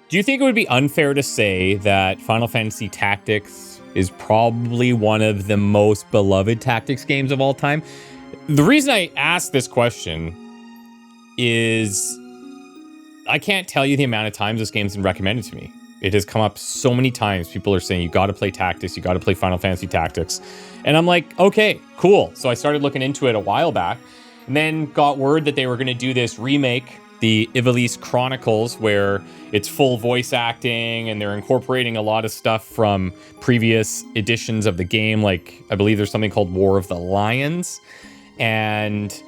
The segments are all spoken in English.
Do you think it would be unfair to say that Final Fantasy Tactics is probably one of the most beloved tactics games of all time? The reason I ask this question is I can't tell you the amount of times this game's been recommended to me. It has come up so many times. People are saying, you got to play Tactics. You got to play Final Fantasy Tactics. And I'm like, okay, cool. So I started looking into it a while back and then got word that they were going to do this remake, the Ivalice Chronicles, where it's full voice acting and they're incorporating a lot of stuff from previous editions of the game. Like, I believe there's something called War of the Lions. And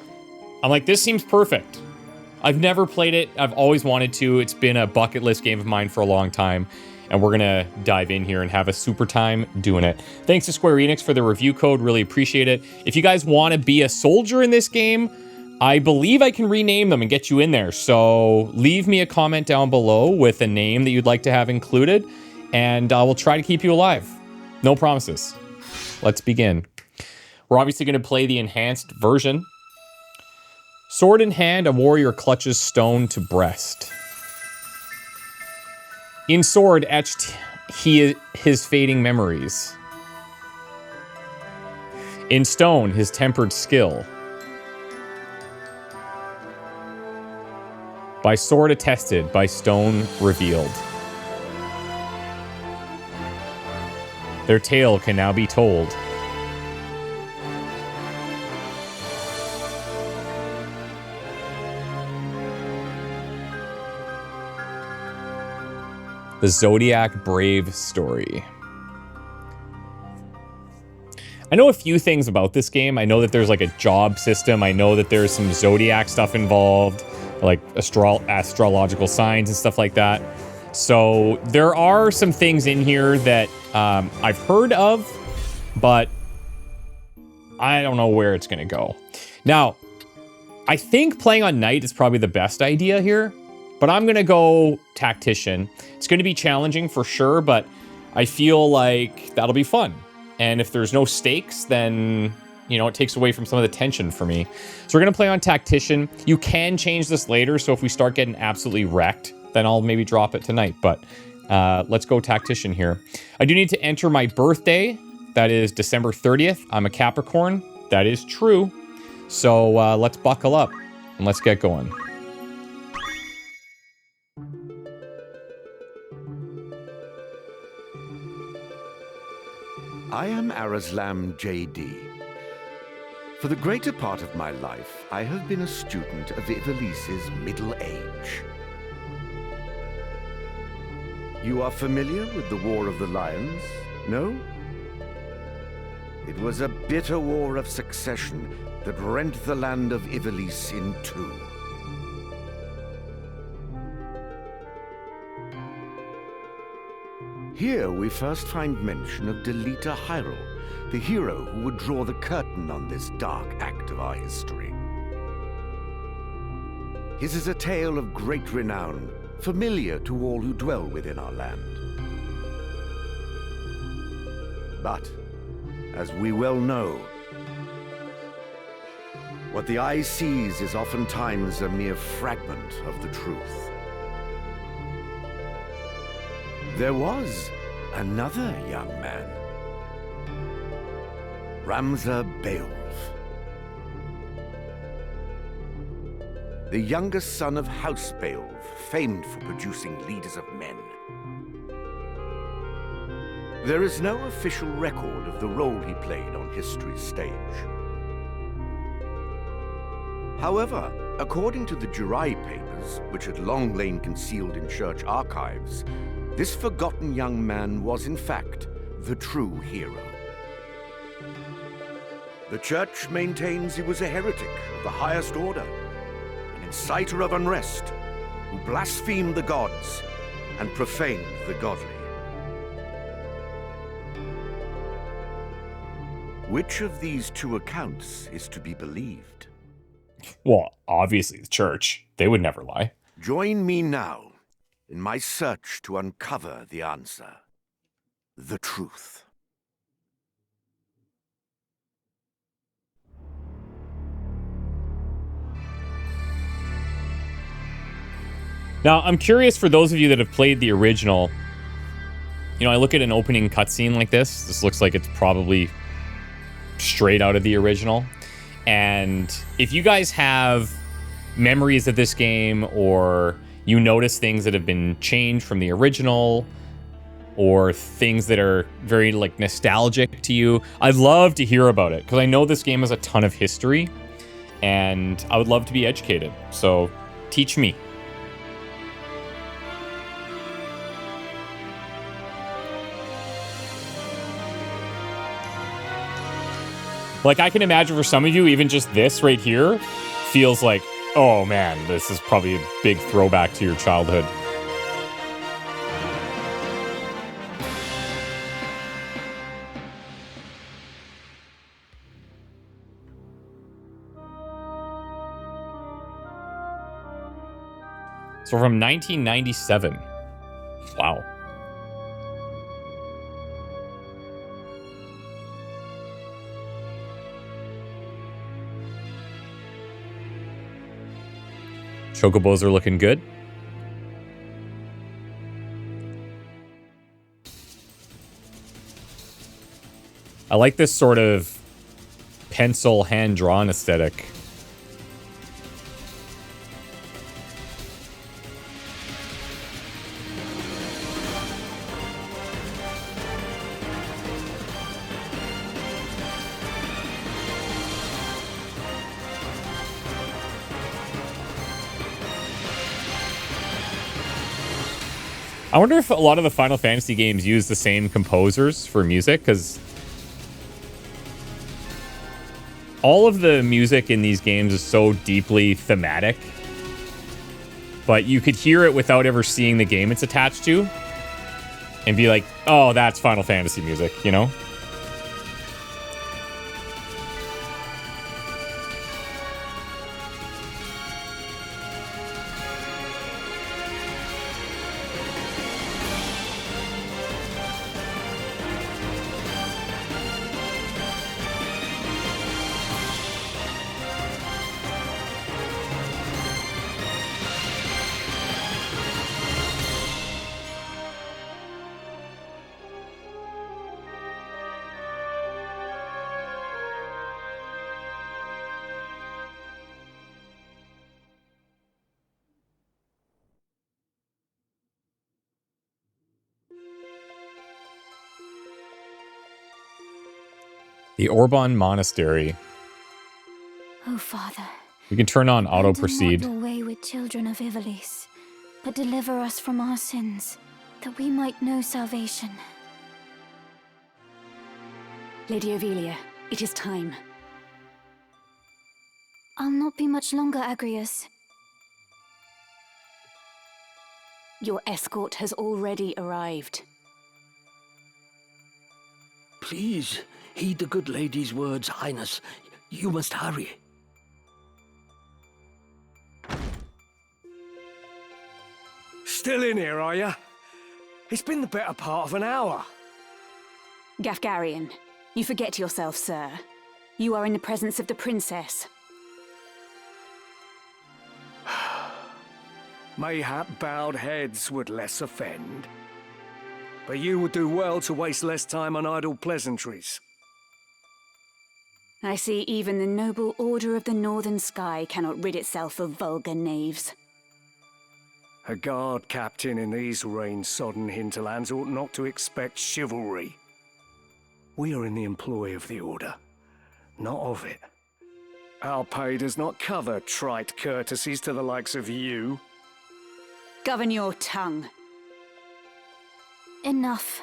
I'm like, this seems perfect. I've never played it. I've always wanted to. It's been a bucket list game of mine for a long time. And we're going to dive in here and have a super time doing it. Thanks to Square Enix for the review code. Really appreciate it. If you guys want to be a soldier in this game, I believe I can rename them and get you in there. So leave me a comment down below with a name that you'd like to have included. And I will try to keep you alive. No promises. Let's begin. We're obviously going to play the enhanced version. Sword in hand, a warrior clutches stone to breast. In sword etched his fading memories. In stone, his tempered skill. By sword attested, by stone revealed. Their tale can now be told. The Zodiac Brave story. I know a few things about this game. I know that there's like a job system. I know that there's some Zodiac stuff involved, like astrological signs and stuff like that. So there are some things in here that I've heard of, but I don't know where it's going to go. Now, I think playing on Knight is probably the best idea here. But I'm going to go Tactician. It's going to be challenging for sure, but I feel like that'll be fun. And if there's no stakes, then, you know, it takes away from some of the tension for me. So we're going to play on Tactician. You can change this later, so if we start getting absolutely wrecked, then I'll maybe drop it tonight. But let's go Tactician here. I do need to enter my birthday. That is December 30th. I'm a Capricorn. That is true. So let's buckle up and let's get going. I am Arazlam J.D. For the greater part of my life, I have been a student of Ivalice's middle age. You are familiar with the War of the Lions, no? It was a bitter war of succession that rent the land of Ivalice in two. Here we first find mention of Delita Hyrule, the hero who would draw the curtain on this dark act of our history. His is a tale of great renown, familiar to all who dwell within our land. But, as we well know, what the eye sees is oftentimes a mere fragment of the truth. There was another young man, Ramza Beowulf, the youngest son of House Beowulf, famed for producing leaders of men. There is no official record of the role he played on history's stage. However, according to the Jirai papers, which had long lain concealed in church archives, this forgotten young man was, in fact, the true hero. The church maintains he was a heretic of the highest order, an inciter of unrest, who blasphemed the gods and profaned the godly. Which of these two accounts is to be believed? Well, obviously the church. They would never lie. Join me now in my search to uncover the answer, the truth. Now, I'm curious for those of you that have played the original. You know, I look at an opening cutscene like this. This looks like it's probably straight out of the original. And if you guys have memories of this game, or you notice things that have been changed from the original, or things that are very like nostalgic to you, I'd love to hear about it, because I know this game has a ton of history and I would love to be educated. So teach me. Like, I can imagine for some of you, even just this right here feels like, oh man, this is probably a big throwback to your childhood. So from 1997. Wow. Chocobos are looking good. I like this sort of pencil hand-drawn aesthetic. I wonder if a lot of the Final Fantasy games use the same composers for music, because all of the music in these games is so deeply thematic, but you could hear it without ever seeing the game it's attached to and be like, oh, that's Final Fantasy music, you know? The Orban Monastery. Oh, Father. We can turn on auto proceed. Abandon not your way with children of Ivalice, but deliver us from our sins, that we might know salvation. Lady Ovelia, it is time. I'll not be much longer, Agrius. Your escort has already arrived. Please, heed the good lady's words, Highness. You must hurry. Still in here, are you? It's been the better part of an hour. Gafgarian, you forget yourself, sir. You are in the presence of the princess. Mayhap bowed heads would less offend. But you would do well to waste less time on idle pleasantries. I see even the noble Order of the Northern Sky cannot rid itself of vulgar knaves. A guard captain in these rain-sodden hinterlands ought not to expect chivalry. We are in the employ of the Order, not of it. Our pay does not cover trite courtesies to the likes of you. Govern your tongue. Enough.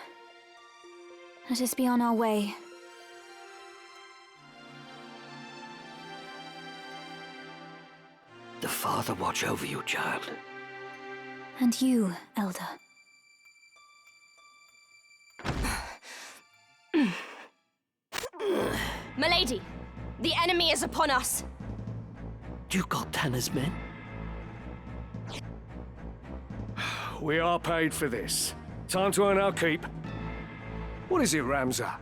Let us be on our way. The Father watch over you, child. And you, Elder. Milady, the enemy is upon us. Duke Tanner's men? We are paid for this. Time to earn our keep. What is it, Ramza?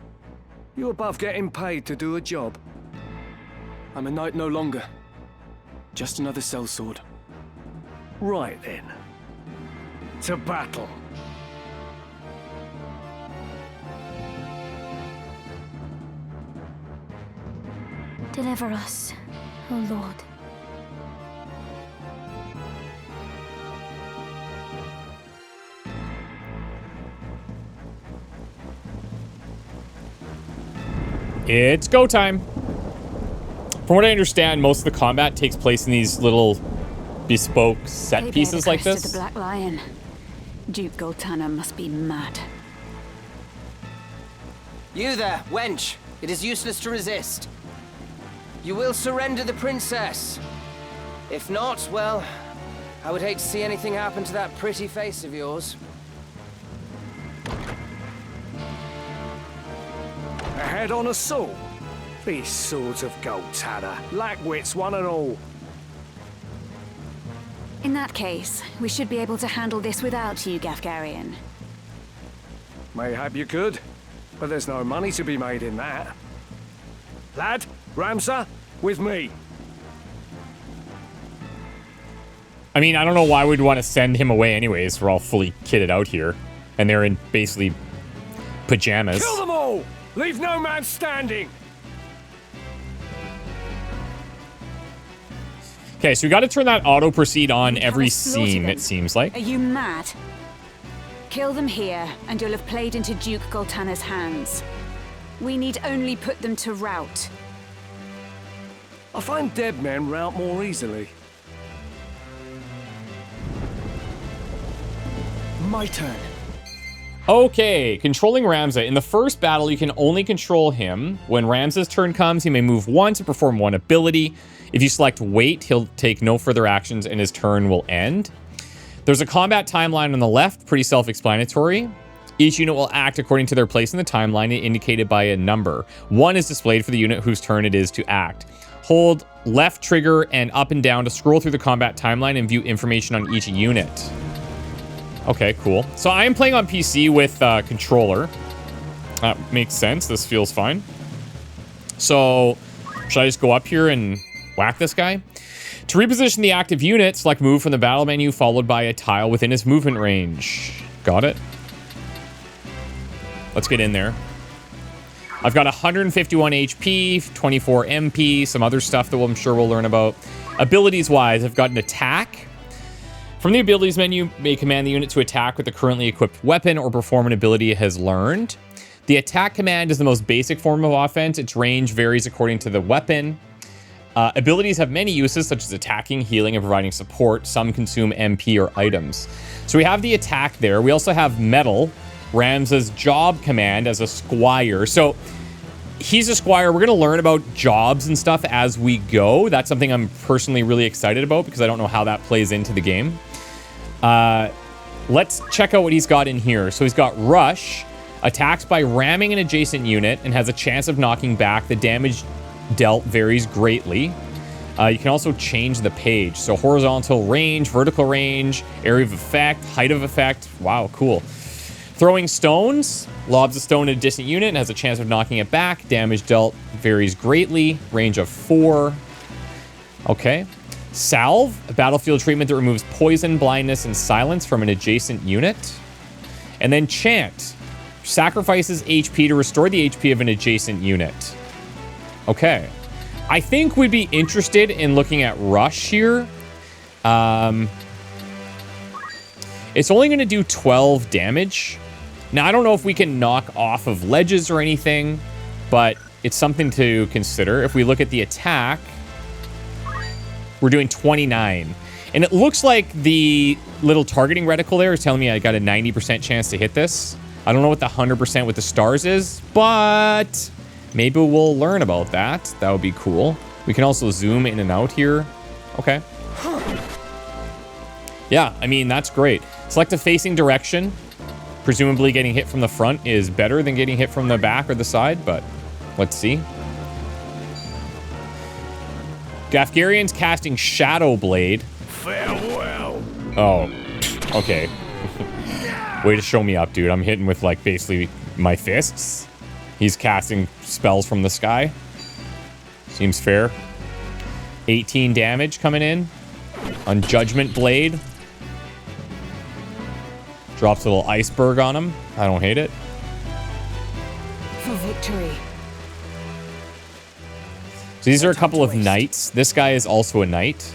You above getting paid to do a job? I'm a knight no longer. Just another sellsword. Right then. to battle. Deliver us, O Lord. It's go time. From what I understand, most of the combat takes place in these little bespoke set pieces like this. The Black Lion. Duke Goltana must be mad. You there, wench. It is useless to resist. You will surrender the princess. If not, well, I would hate to see anything happen to that pretty face of yours. A head on a sword? These swords of Goltana, lack wits one and all. In that case, we should be able to handle this without you, Gafgarian. Mayhap you could, but there's no money to be made in that. Lad, Ramsar, with me. I mean, I don't know why we'd want to send him away anyways. We're all fully kitted out here. And they're in basically pajamas. Kill them all! Leave no man standing! Okay, so we got to turn that auto proceed on every scene, it seems like. Are you mad? Kill them here, and you'll have played into Duke Goltana's hands. We need only put them to rout. I find dead men rout more easily. My turn. Okay, controlling Ramza. In the first battle, you can only control him. When Ramza's turn comes, he may move once and perform one ability. If you select wait, he'll take no further actions and his turn will end. There's a combat timeline on the left, pretty self-explanatory. Each unit will act according to their place in the timeline, indicated by a number. 1 is displayed for the unit whose turn it is to act. Hold left trigger and up and down to scroll through the combat timeline and view information on each unit. Okay, cool. So I am playing on PC with controller. That makes sense. This feels fine. So should I just go up here and whack this guy? To reposition the active unit, select move from the battle menu followed by a tile within its movement range. Got it. Let's get in there. I've got 151 HP, 24 MP, some other stuff that I'm sure we'll learn about. Abilities-wise, I've got an attack. From the abilities menu, you may command the unit to attack with the currently equipped weapon or perform an ability it has learned. The attack command is the most basic form of offense. Its range varies according to the weapon. Abilities have many uses, such as attacking, healing, and providing support. Some consume MP or items. So we have the attack there. We also have metal, Ramza's job command as a squire. So he's a squire. We're going to learn about jobs and stuff as we go. That's something I'm personally really excited about because I don't know how that plays into the game. Let's check out what he's got in here. So he's got Rush, attacks by ramming an adjacent unit and has a chance of knocking back. The damage dealt varies greatly. You can also change the page. So horizontal range, vertical range, area of effect, height of effect. Wow, cool. Throwing stones, lobs a stone at a distant unit and has a chance of knocking it back. Damage dealt varies greatly. Range of 4. Okay. Salve, a battlefield treatment that removes poison, blindness, and silence from an adjacent unit. And then Chant, sacrifices HP to restore the HP of an adjacent unit. Okay. I think we'd be interested in looking at Rush here. It's only going to do 12 damage. Now, I don't know if we can knock off of ledges or anything, but it's something to consider. If we look at the attack, we're doing 29. And it looks like the little targeting reticle there is telling me I got a 90% chance to hit this. I don't know what the 100% with the stars is, but maybe we'll learn about that. That would be cool. We can also zoom in and out here. Okay. Yeah, I mean, that's great. Select a facing direction. Presumably getting hit from the front is better than getting hit from the back or the side, but let's see. Gafgarian's casting Shadow Blade. Farewell. Oh, okay. Way to show me up, dude. I'm hitting with, like, basically my fists. He's casting spells from the sky. Seems fair. 18 damage coming in on Judgment Blade. Drops a little iceberg on him. I don't hate it. For victory. So these are a couple of knights. This guy is also a knight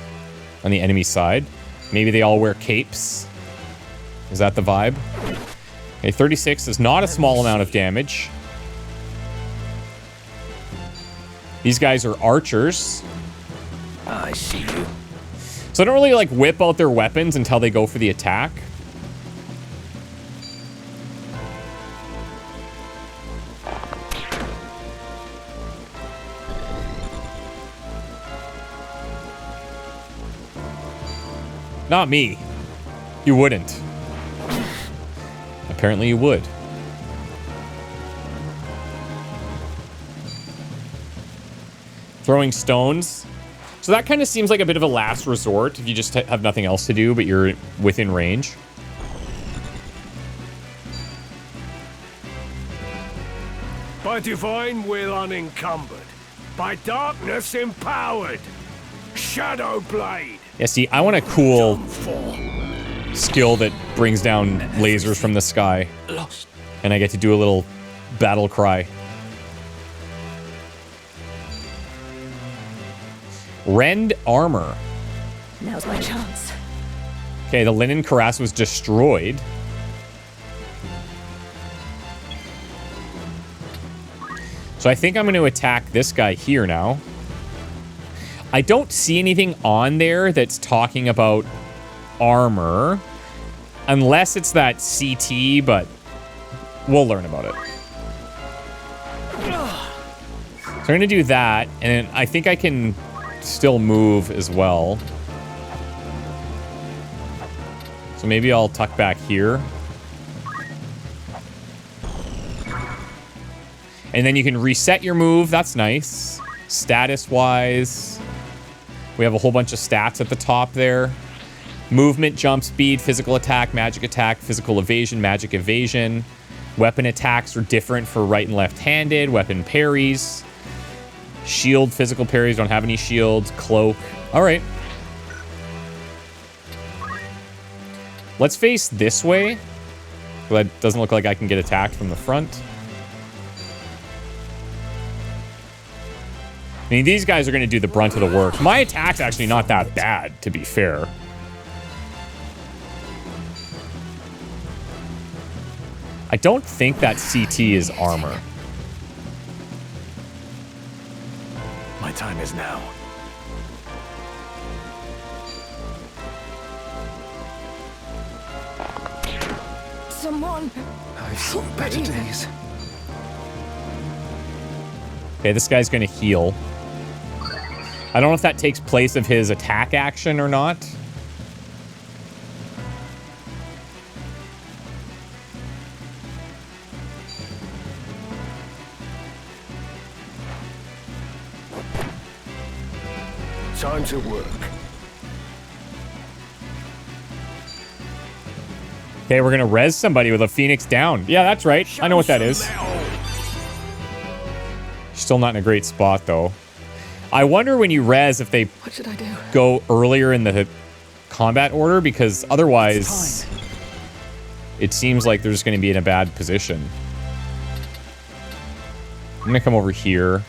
on the enemy side. Maybe they all wear capes. Is that the vibe? Okay, 36 is not a small amount of damage. These guys are archers. I see you. So I don't really like whip out their weapons until they go for the attack. Not me. You wouldn't. Apparently you would. Throwing stones. So that kind of seems like a bit of a last resort if you just have nothing else to do, but you're within range. By divine will unencumbered, by darkness empowered. Shadow Blade. Yeah, see, I want a cool skill that brings down lasers from the sky. Lost. And I get to do a little battle cry. Rend armor. Now's my chance. Okay, the linen cuirass was destroyed. So I think I'm going to attack this guy here now. I don't see anything on there that's talking about armor. Unless it's that CT, but we'll learn about it. So I'm going to do that, and I think I can still move as well. So maybe I'll tuck back here. And then you can reset your move. That's nice. Status-wise, we have a whole bunch of stats at the top there. Movement, jump speed, physical attack, magic attack, physical evasion, magic evasion. Weapon attacks are different for right and left-handed. Weapon parries. Shield, physical parries, don't have any shields. Cloak. All right. Let's face this way. That doesn't look like I can get attacked from the front. I mean, these guys are going to do the brunt of the work. My attack's actually not that bad, to be fair. I don't think that CT is armor. My time is now. Someone. I've seen better days. Okay, this guy's going to heal. I don't know if that takes place of his attack action or not. Time to work. Okay, we're going to res somebody with a Phoenix down. Yeah, that's right. I know what that is. Still not in a great spot, though. I wonder when you res if they What should I do? go earlier in the combat order, because otherwise it seems like they're just going to be in a bad position. I'm going to come over here.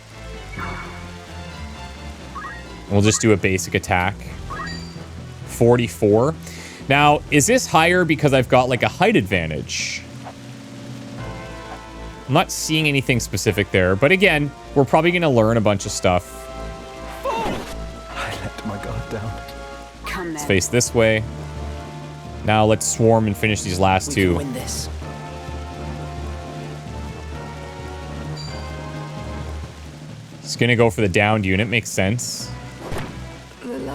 We'll just do a basic attack. 44. Now, is this higher because I've got like a height advantage? I'm not seeing anything specific there, but again, we're probably going to learn a bunch of stuff. I let my guard down. Come then. Let's face this way. Now let's swarm and finish these last two. Win this. It's going to go for the downed unit. Makes sense.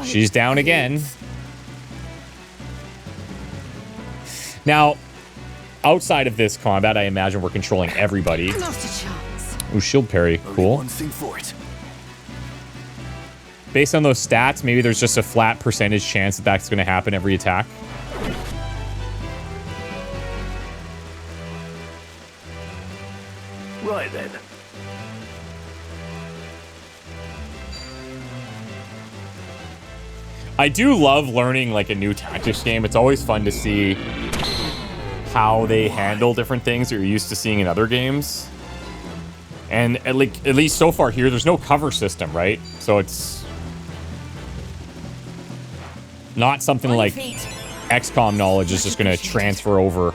She's down again. Now, outside of this combat, I imagine we're controlling everybody. Not a chance. Ooh, shield parry. Cool. One thing for it. Based on those stats, maybe there's just a flat percentage chance that that's going to happen every attack. Right then. I do love learning like a new tactics game. It's always fun to see how they handle different things that you're used to seeing in other games. And at least so far here, there's no cover system, right? So it's not something like XCOM knowledge is just going to transfer over.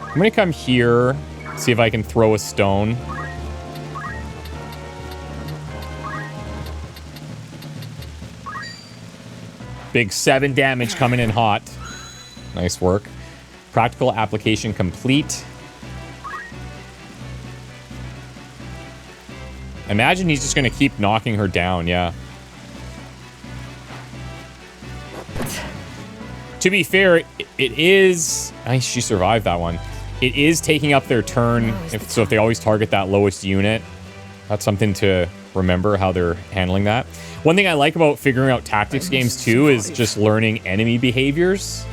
I'm going to come here, see if I can throw a stone. Big 7 damage coming in hot. Nice work. Practical application complete. Imagine he's just going to keep knocking her down, yeah. To be fair, it is... Nice, she survived that one. It is taking up their turn, so if they always target that lowest unit, that's something to remember how they're handling that. One thing I like about figuring out tactics games too is just learning enemy behaviors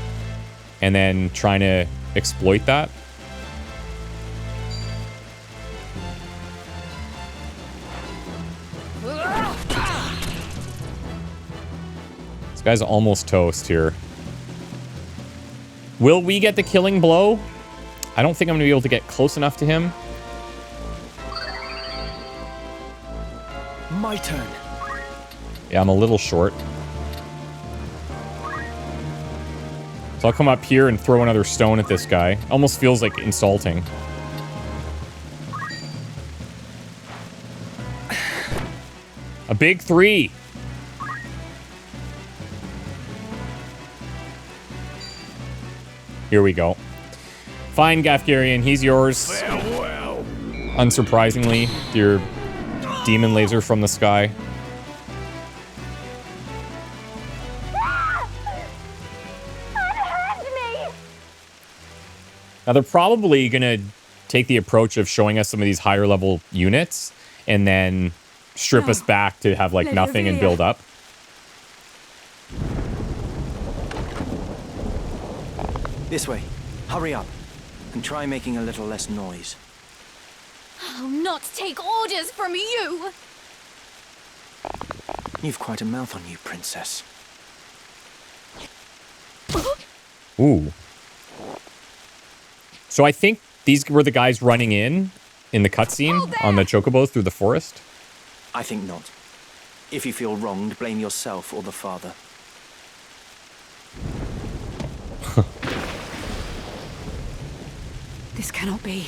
and then trying to exploit that. This guy's almost toast here. Will we get the killing blow? I don't think I'm going to be able to get close enough to him. My turn. Yeah, I'm a little short. So I'll come up here and throw another stone at this guy. Almost feels like insulting. A big 3. Here we go. Fine, Gafgarian, he's yours. Farewell. Unsurprisingly, your demon laser from the sky. Now, they're probably going to take the approach of showing us some of these higher level units and then strip us back to have, like, nothing and build up. This way. Hurry up. And try making a little less noise. I'll not take orders from you! You've quite a mouth on you, princess. Ooh. So I think these were the guys running in the cutscene on the chocobos through the forest. I think not. If you feel wronged, blame yourself or the father. This cannot be.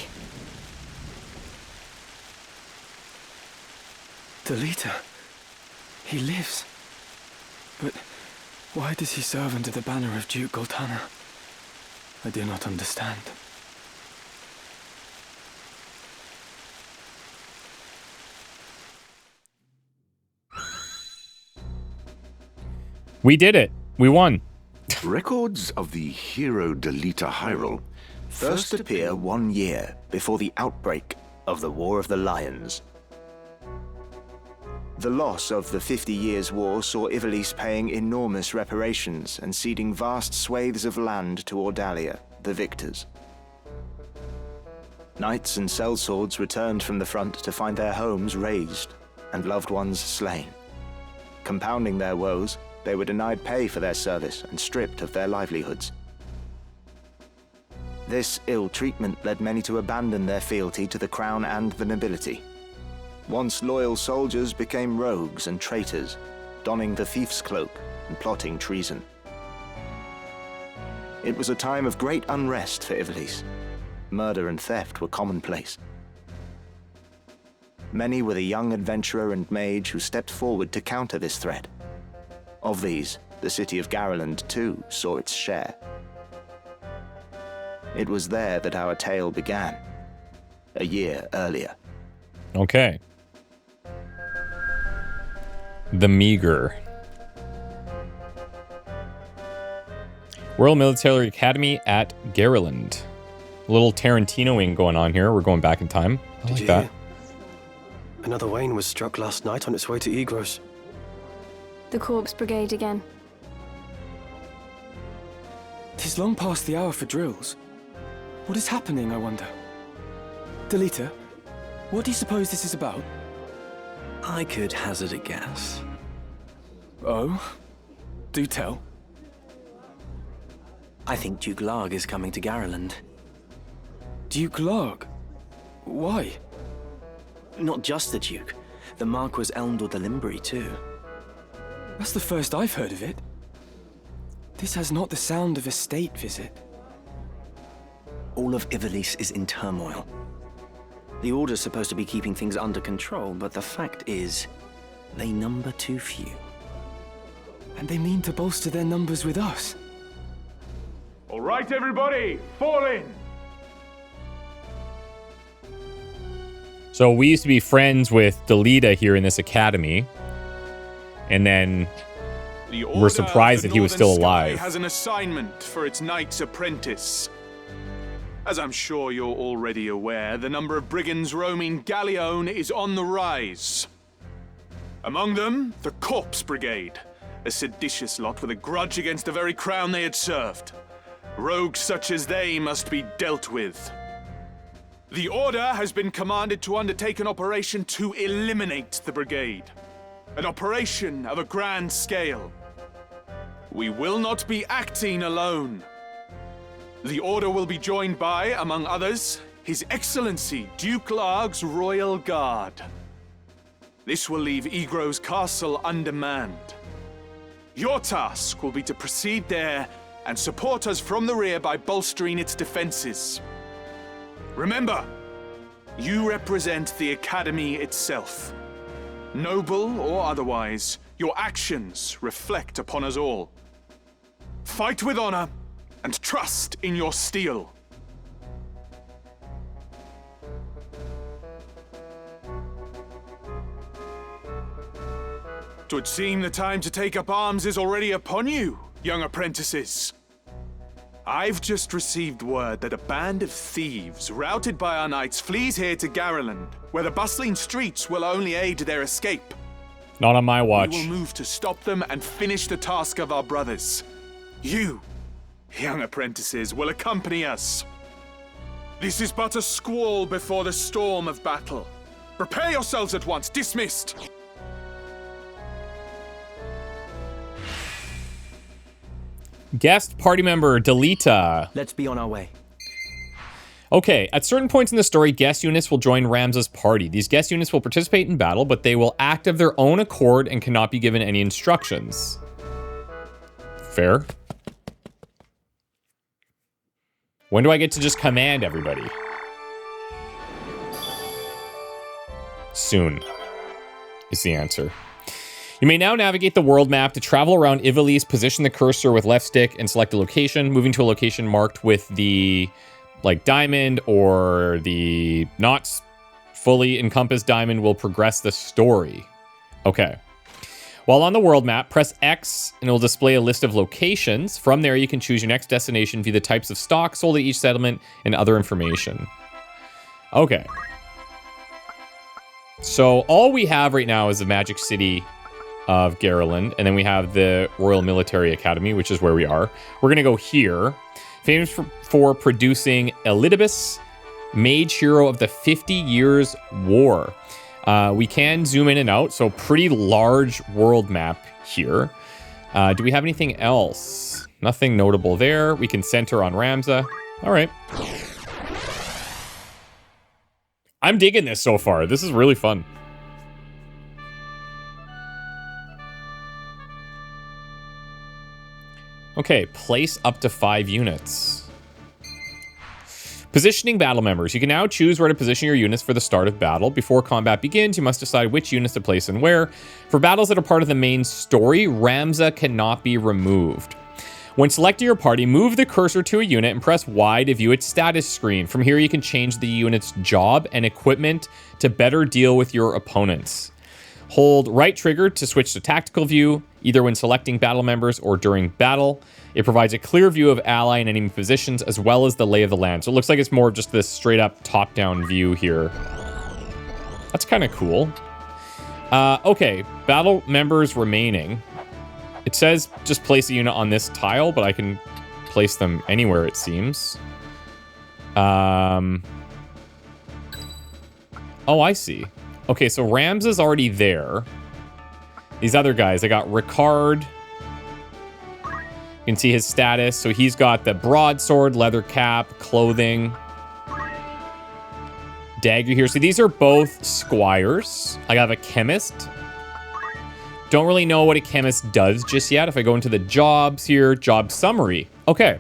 Delita. He lives. But why does he serve under the banner of Duke Goltana? I do not understand. We did it. We won. Records of the hero Delita Hyrule first appear 1 year before the outbreak of the War of the Lions. The loss of the 50 Years' War saw Ivalice paying enormous reparations and ceding vast swathes of land to Ordalia, the victors. Knights and sellswords returned from the front to find their homes razed and loved ones slain. Compounding their woes, they were denied pay for their service and stripped of their livelihoods. This ill treatment led many to abandon their fealty to the crown and the nobility. Once loyal soldiers became rogues and traitors, donning the thief's cloak and plotting treason. It was a time of great unrest for Ivalice. Murder and theft were commonplace. Many were the young adventurer and mage who stepped forward to counter this threat. Of these, the city of Gariland too saw its share. It was there that our tale began, a year earlier. Okay. The Meager. Royal Military Academy at Gariland. A little Tarantinoing going on here. We're going back in time. I like that. Another Wayne was struck last night on its way to Egros. The Corpse Brigade again. 'Tis long past the hour for drills. What is happening, I wonder? Delita, what do you suppose this is about? I could hazard a guess. Oh? Do tell. I think Duke Larg is coming to Gariland. Duke Larg? Why? Not just the Duke. The Marquis Elmdor the Limbri, too. That's the first I've heard of it. This has not the sound of a state visit. All of Ivalice is in turmoil. The Order's supposed to be keeping things under control, but the fact is, they number too few. And they mean to bolster their numbers with us. All right, everybody, fall in! So we used to be friends with Delita here in this academy. And then we're surprised that he was still alive. Has an assignment for its Knight's Apprentice. As I'm sure you're already aware, the number of brigands roaming Galleon is on the rise. Among them, the Corpse Brigade, a seditious lot with a grudge against the very crown they had served. Rogues such as they must be dealt with. The Order has been commanded to undertake an operation to eliminate the brigade. An operation of a grand scale. We will not be acting alone. The Order will be joined by, among others, His Excellency Duke Larg's Royal Guard. This will leave Egro's castle undermanned. Your task will be to proceed there and support us from the rear by bolstering its defenses. Remember, you represent the Academy itself. Noble or otherwise, your actions reflect upon us all. Fight with honor and trust in your steel. Twould seem the time to take up arms is already upon you, young apprentices. I've just received word that a band of thieves, routed by our knights, flees here to Gariland, where the bustling streets will only aid their escape. Not on my watch. We will move to stop them and finish the task of our brothers. You, young apprentices, will accompany us. This is but a squall before the storm of battle. Prepare yourselves at once. Dismissed. Guest party member Delita. Let's be on our way. Okay, at certain points in the story, guest units will join Ramza's party. These guest units will participate in battle, but they will act of their own accord and cannot be given any instructions. Fair. When do I get to just command everybody? Soon is the answer. You may now navigate the world map to travel around Ivalice, position the cursor with left stick, and select a location. Moving to a location marked with the, like, diamond or the not fully encompassed diamond will progress the story. Okay. While on the world map, press X and it will display a list of locations. From there, you can choose your next destination, view the types of stock sold at each settlement, and other information. Okay. So all we have right now is the Magic City of Gariland, and then we have the Royal Military Academy, which is where we are. We're gonna go here. Famous for producing Elidibus, mage hero of the 50 Years War. We can zoom in and out, so pretty large world map here. Do we have anything else? Nothing notable there. We can center on Ramza. All right. I'm digging this so far. This is really fun. Okay, place up to 5 units. Positioning battle members. You can now choose where to position your units for the start of battle. Before combat begins, you must decide which units to place and where. For battles that are part of the main story, Ramza cannot be removed. When selecting your party, move the cursor to a unit and press Y to view its status screen. From here, you can change the unit's job and equipment to better deal with your opponents. Hold right trigger to switch to tactical view, either when selecting battle members or during battle. It provides a clear view of ally and enemy positions, as well as the lay of the land. So it looks like it's more of just this straight up top-down view here. That's kind of cool. Okay, battle members remaining. It says just place a unit on this tile, but I can place them anywhere, it seems. Oh, I see. Okay, so Rams is already there. These other guys, I got Ricard. You can see his status. So he's got the broadsword, leather cap, clothing, dagger here. So these are both squires. I have a chemist. Don't really know what a chemist does just yet. If I go into the jobs here, job summary. Okay.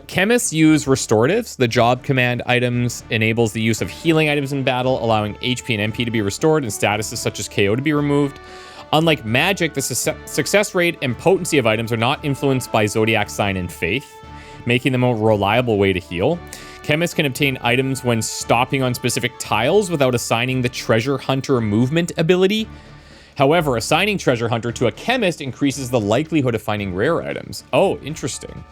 Chemists use restoratives. The job command items enables the use of healing items in battle, allowing HP and MP to be restored and statuses such as KO to be removed. Unlike magic, the success rate and potency of items are not influenced by zodiac sign and faith, making them a reliable way to heal. Chemists can obtain items when stopping on specific tiles without assigning the treasure hunter movement ability. However, assigning treasure hunter to a chemist increases the likelihood of finding rare items. Oh, interesting.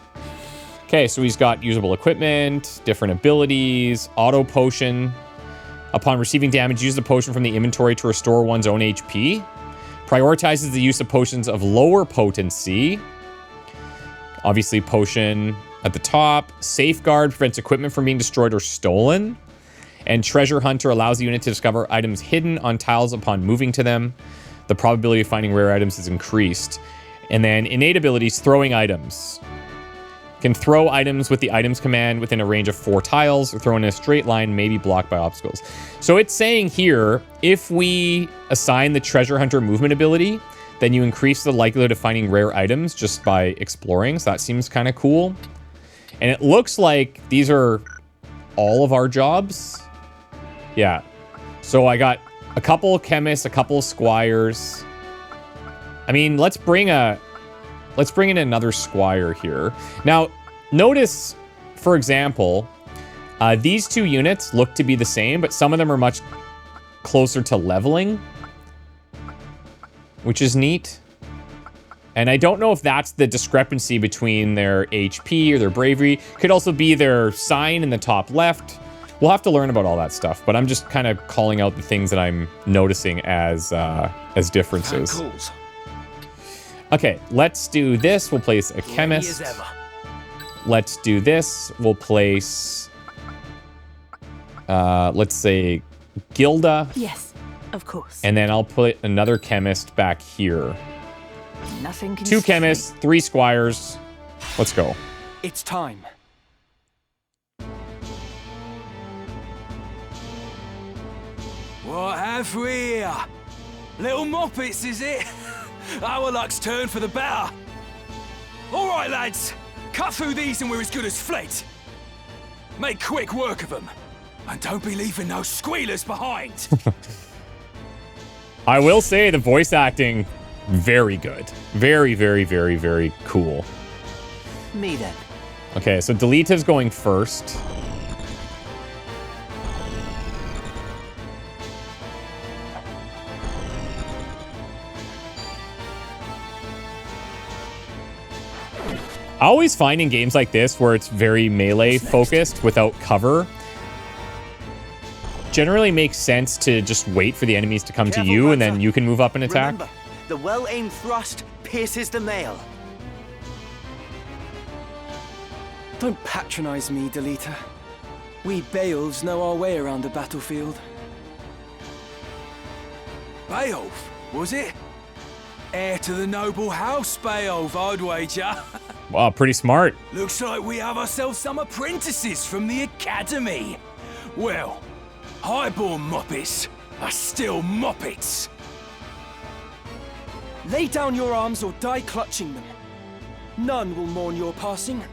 Okay, so he's got usable equipment, different abilities, auto potion. Upon receiving damage, use the potion from the inventory to restore one's own HP. Prioritizes the use of potions of lower potency. Obviously, potion at the top. Safeguard prevents equipment from being destroyed or stolen. And Treasure Hunter allows the unit to discover items hidden on tiles upon moving to them. The probability of finding rare items is increased. And then innate abilities, throwing items. Can throw items with the items command within a range of 4 tiles, or throw in a straight line, may be blocked by obstacles. So it's saying here, if we assign the Treasure Hunter movement ability, then you increase the likelihood of finding rare items just by exploring. So that seems kind of cool. And it looks like these are all of our jobs. Yeah. So I got a couple chemists, a couple squires. I mean, let's bring in another squire here. Now, notice, for example, these two units look to be the same, but some of them are much closer to leveling, which is neat. And I don't know if that's the discrepancy between their HP or their bravery. Could also be their sign in the top left. We'll have to learn about all that stuff, but I'm just kind of calling out the things that I'm noticing as differences. Okay, let's do this. We'll place a chemist. Let's do this. We'll place, let's say, Gilda. Yes, of course. And then I'll put another chemist back here. Nothing can 2 chemists, 3 squires. Let's go. It's time. What have we here? Little moppets, is it? Our luck's turned for the better. All right, lads. Cut through these and we're as good as fled. Make quick work of them. And don't be leaving no squealers behind. I will say the voice acting, very good. Very, very, very, very cool. Me then. Okay, so Delita's going first. I always find in games like this where it's very melee focused without cover, generally makes sense to just wait for the enemies to come to you and then you can move up and attack. Remember, the well-aimed thrust pierces the mail. Don't patronize me, Delita. We Beowulfs know our way around the battlefield. Beowulf, was it? Heir to the noble house, Beowulf, I'd wager. Wow, pretty smart. Looks like we have ourselves some apprentices from the academy. Well, highborn moppets are still moppets. Lay down your arms or die clutching them. None will mourn your passing.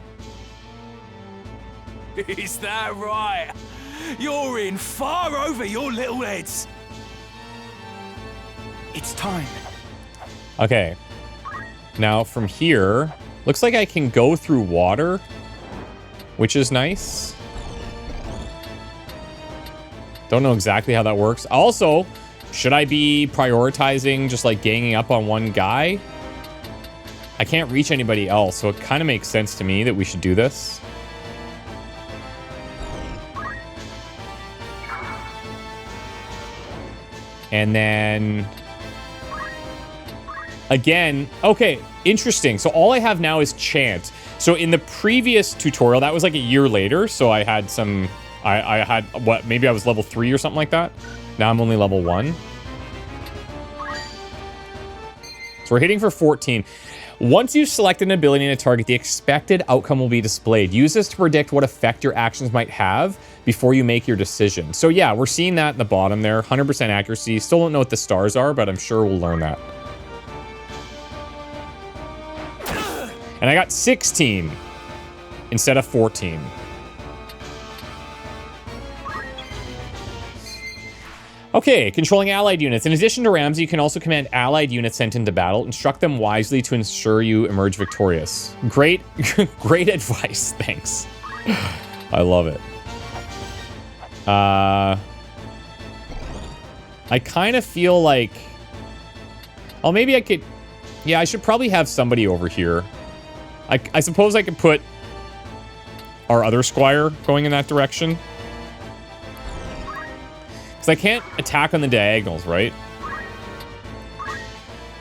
Is that right? You're in far over your little heads. It's time. Okay. Now from here, looks like I can go through water, which is nice. Don't know exactly how that works. Also, should I be prioritizing just like ganging up on one guy? I can't reach anybody else, so it kind of makes sense to me that we should do this. And then again, okay, interesting. So all I have now is chant. So in the previous tutorial, that was like a year later. So I had some, I had what, maybe I was level 3 or something like that. Now I'm only level 1. So we're hitting for 14. Once you select an ability in a target, the expected outcome will be displayed. Use this to predict what effect your actions might have before you make your decision. So yeah, we're seeing that in the bottom there. 100% accuracy. Still don't know what the stars are, but I'm sure we'll learn that. And I got 16 instead of 14. Okay, controlling allied units. In addition to Ramsey, you can also command allied units sent into battle. Instruct them wisely to ensure you emerge victorious. Great, great advice. Thanks. I love it. I kind of feel like... Oh, maybe I could... Yeah, I should probably have somebody over here. I suppose I could put our other squire going in that direction. Because I can't attack on the diagonals, right?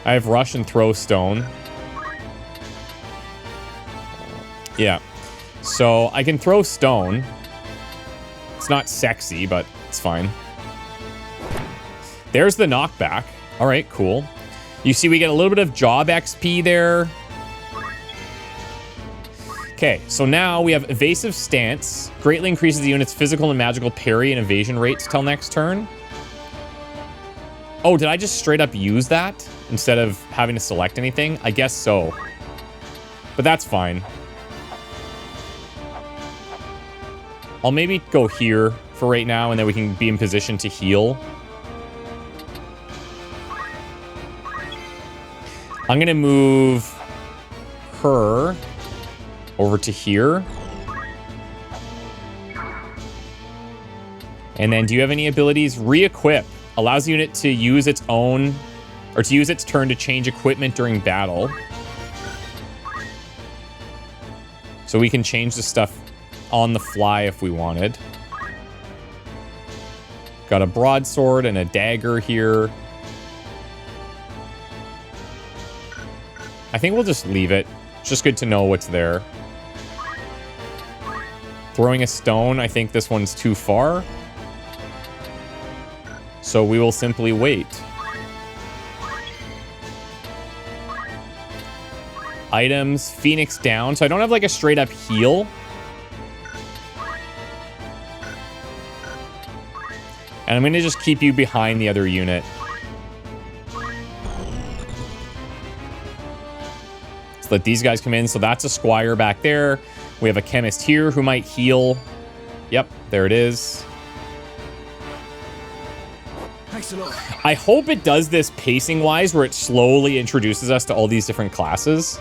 I have rush and throw stone. Yeah. So I can throw stone. It's not sexy, but it's fine. There's the knockback. All right, cool. You see we get a little bit of job XP there. Okay, so now we have evasive stance. Greatly increases the unit's physical and magical parry and evasion rates till next turn. Oh, did I just straight up use that instead of having to select anything? I guess so. But that's fine. I'll maybe go here for right now, and then we can be in position to heal. I'm gonna move her over to here. And then do you have any abilities? Re-equip. Allows the unit to use its own, or to use its turn to change equipment during battle. So we can change the stuff on the fly if we wanted. Got a broadsword and a dagger here. I think we'll just leave it. It's just good to know what's there. Throwing a stone, I think this one's too far. So we will simply wait. Items, Phoenix down. So I don't have like a straight up heal. And I'm going to just keep you behind the other unit. Let's let these guys come in. So that's a squire back there. We have a chemist here who might heal. Yep, there it is. Thanks a lot. I hope it does this pacing-wise where it slowly introduces us to all these different classes.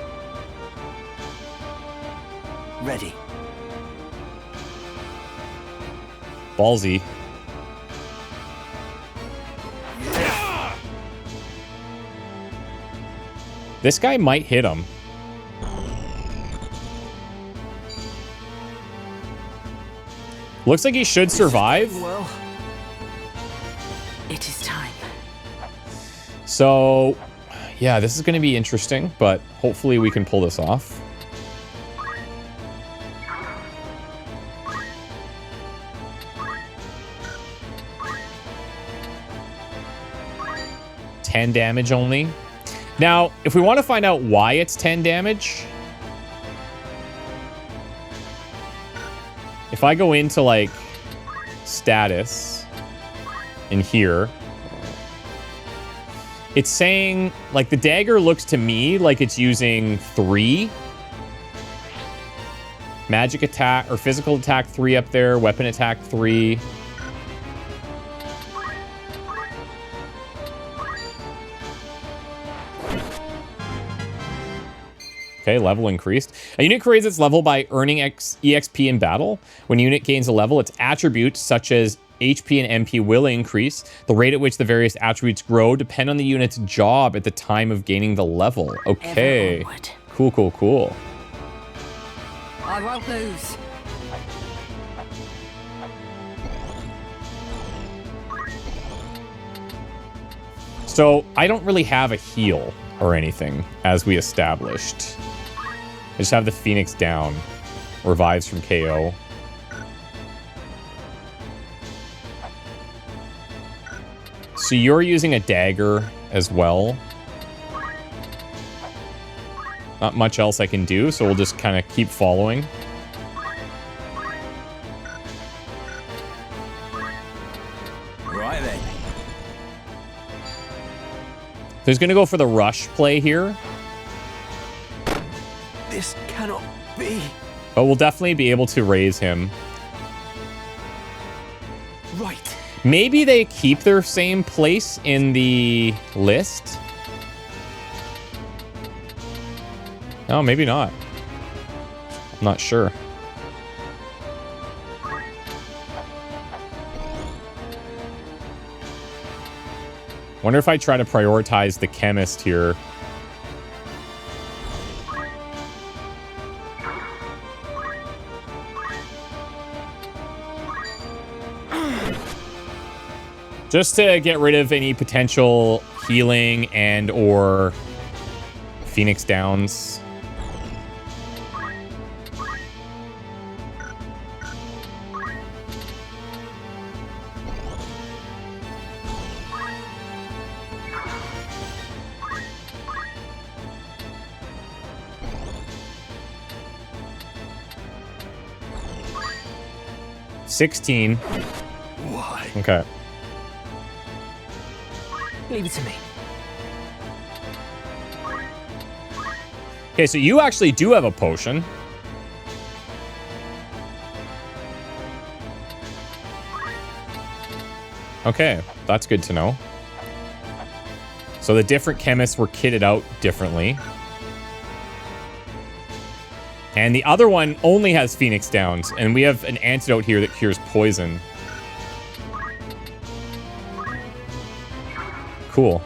Ready. Ballsy. This guy might hit him. Looks like he should survive. Well, it is time. So, yeah, this is going to be interesting, but hopefully we can pull this off. $10 damage only. Now, if we want to find out why it's 10 damage, if I go into, like, status in here, it's saying, like, the dagger looks to me like it's using 3. Magic attack, or physical attack 3 up there, weapon attack 3. Okay, level increased. A unit creates its level by earning EXP in battle. When a unit gains a level, its attributes, such as HP and MP, will increase. The rate at which the various attributes grow depend on the unit's job at the time of gaining the level. Okay. Cool, cool, cool. I won't lose. So, I don't really have a heal or anything, as we established. I just have the Phoenix down. Revives from KO. so you're using a dagger as well. Not much else I can do, so we'll just kind of keep following. Right then. So he's going to go for the rush play here. This cannot be. But we'll definitely be able to raise him. Right. Maybe they keep their same place in the list. No, maybe not. I'm not sure. Wonder if I try to prioritize the chemist here. Just to get rid of any potential healing and or Phoenix Downs. $16. Why? Okay. Leave it to me. Okay, so you actually do have a potion. Okay, that's good to know. So the different chemists were kitted out differently. And the other one only has Phoenix Downs, and we have an antidote here that cures poison. Cool.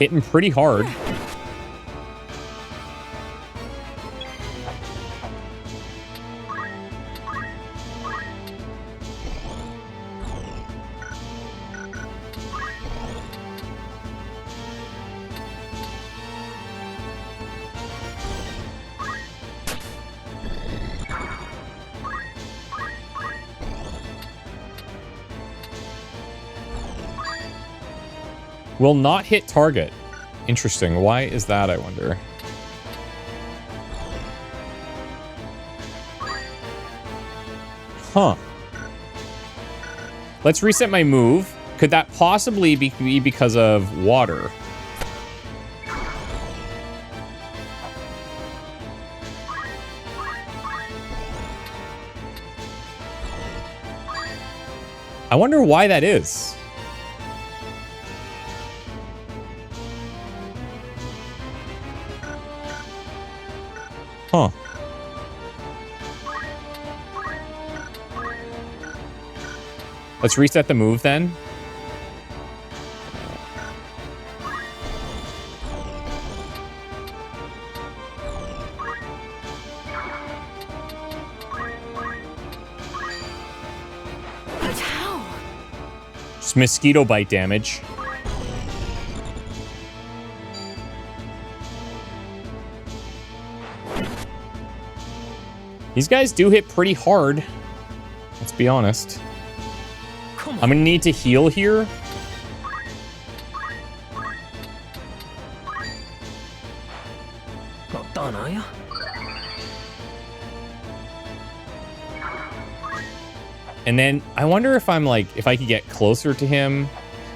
Hitting pretty hard. Will not hit target. Interesting. Why is that, I wonder? Huh. Let's reset my move. Could that possibly be because of water? I wonder why that is. Huh. Let's reset the move then. But how? Just mosquito bite damage. These guys do hit pretty hard. Let's be honest. I'm gonna need to heal here. Not done, are you? And then I wonder if I'm like, if I could get closer to him.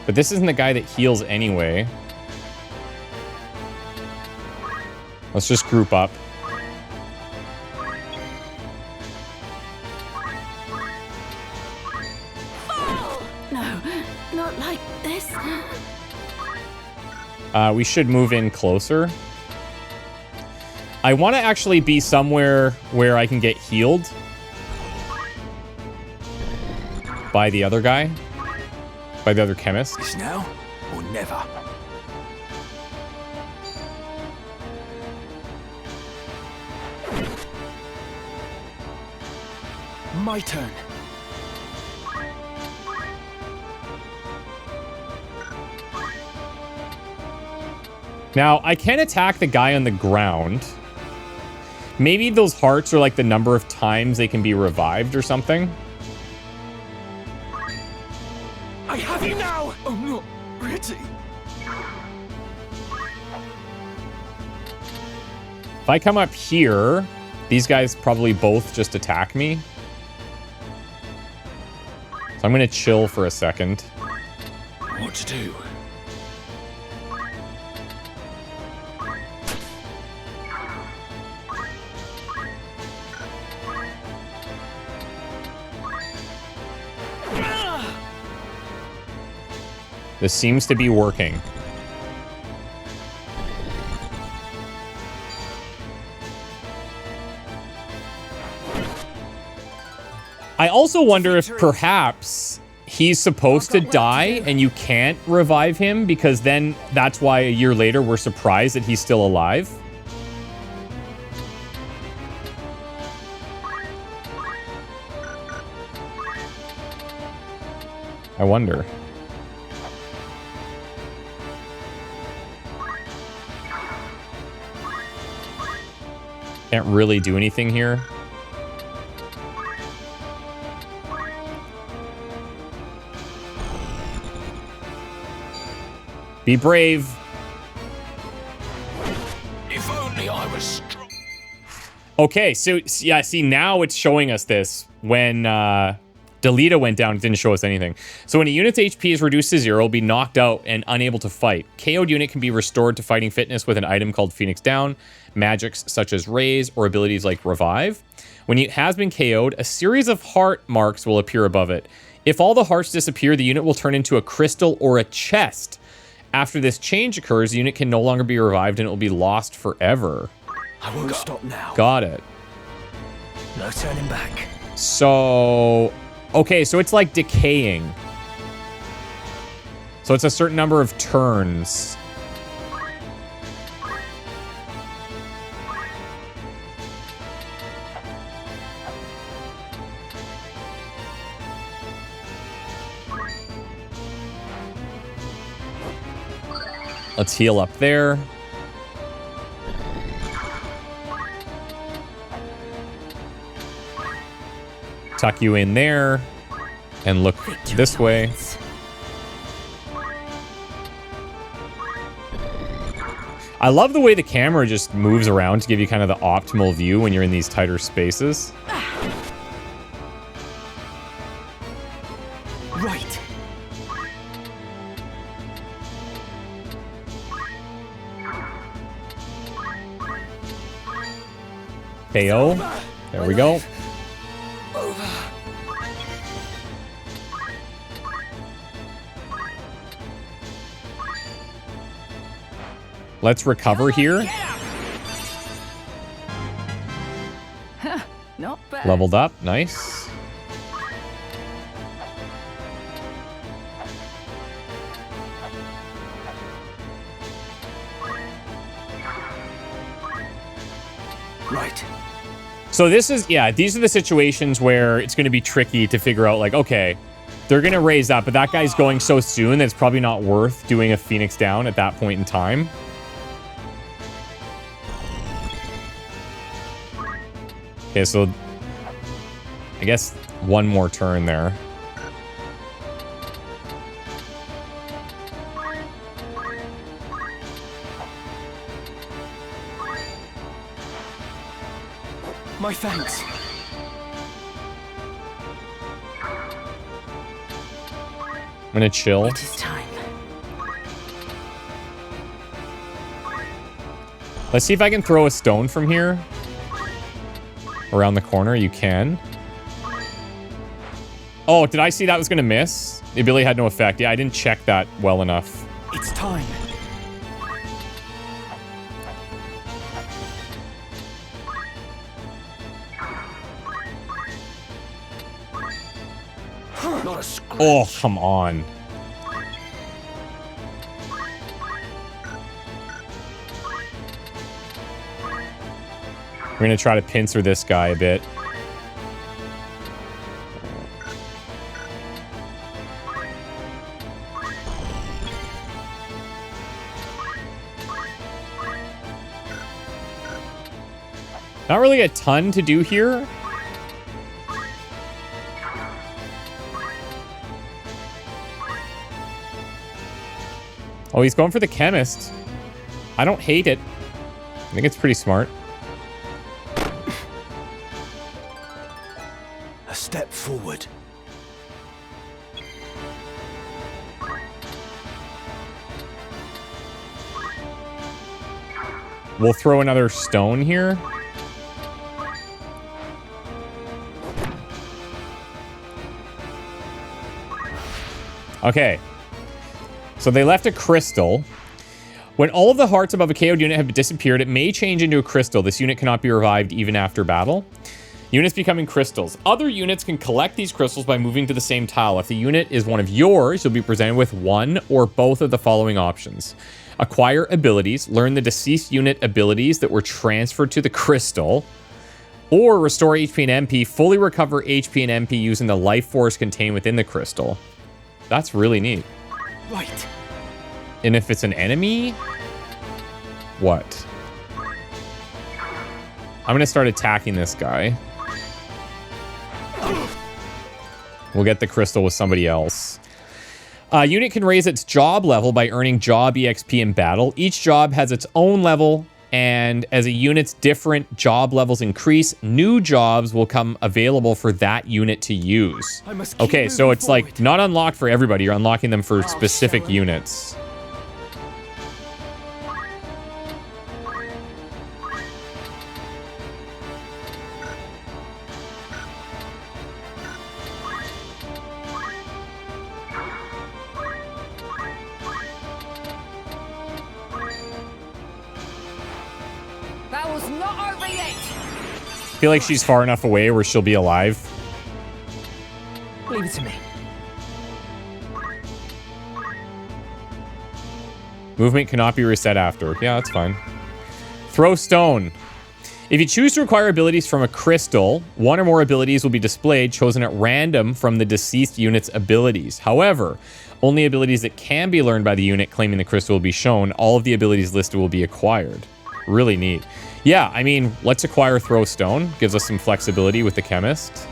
But this isn't the guy that heals anyway. Let's just group up. We should move in closer. I want to actually be somewhere where I can get healed by the other guy, by the other chemist. It's now or never. My turn. Now, I can attack the guy on the ground. Maybe those hearts are like the number of times they can be revived or something. I have you now! I'm not ready. If I come up here, these guys probably both just attack me. So I'm going to chill for a second. What to do? This seems to be working. I also wonder if perhaps he's supposed to die and you can't revive him, because then that's why a year later we're surprised that he's still alive. I wonder. Can't really do anything here. Be brave. If only I was strong. Okay, so yeah, see, now it's showing us this. When Delita went down, it didn't show us anything. So when a unit's HP is reduced to 0, it'll be knocked out and unable to fight. KO'd unit can be restored to fighting fitness with an item called Phoenix Down, magics such as Raise, or abilities like Revive. When it has been KO'd, a series of heart marks will appear above it. If all the hearts disappear, the unit will turn into a crystal or a chest. After this change occurs, the unit can no longer be revived and it will be lost forever. I won't stop now. Got it. No turning back. So, okay, so it's like decaying. So it's a certain number of turns. Let's heal up there. Tuck you in there. And look this way. I love the way the camera just moves around to give you kind of the optimal view when you're in these tighter spaces. Right. KO. There we go. Let's recover here. Huh, not bad. Leveled up. Nice. Right. So this is, yeah, these are the situations where it's going to be tricky to figure out, like, okay, they're going to raise up, but that guy's going so soon that it's probably not worth doing a Phoenix Down at that point in time. Okay, so I guess one more turn there. My thanks. I'm gonna chill. It is time. Let's see if I can throw a stone from here. Around the corner, you can. Oh, did I see that was gonna miss? The ability had no effect. Yeah, I didn't check that well enough. It's time. Not a scratch. Oh, come on. We're gonna try to pincer this guy a bit. Not really a ton to do here. Oh, he's going for the chemist. I don't hate it. I think it's pretty smart. A step forward. We'll throw another stone here. Okay. So they left a crystal. When all of the hearts above a KO'd unit have disappeared, it may change into a crystal. This unit cannot be revived even after battle. Units becoming crystals. Other units can collect these crystals by moving to the same tile. If the unit is one of yours, you'll be presented with one or both of the following options. Acquire abilities. Learn the deceased unit abilities that were transferred to the crystal. Or restore HP and MP. Fully recover HP and MP using the life force contained within the crystal. That's really neat. Right. And if it's an enemy, what? I'm going to start attacking this guy. We'll get the crystal with somebody else. Unit can raise its job level by earning job EXP in battle. Each job has its own level, and as a unit's different job levels increase, new jobs will come available for that unit to use. Okay, so it's like not unlocked for everybody. You're unlocking them for specific units. That was not over yet. I feel like she's far enough away where she'll be alive. Leave it to me. Movement cannot be reset after. Yeah, that's fine. Throw stone. If you choose to acquire abilities from a crystal, one or more abilities will be displayed, chosen at random from the deceased unit's abilities. However, only abilities that can be learned by the unit claiming the crystal will be shown. All of the abilities listed will be acquired. Really neat. Yeah, I mean, let's acquire throw stone. Gives us some flexibility with the chemist.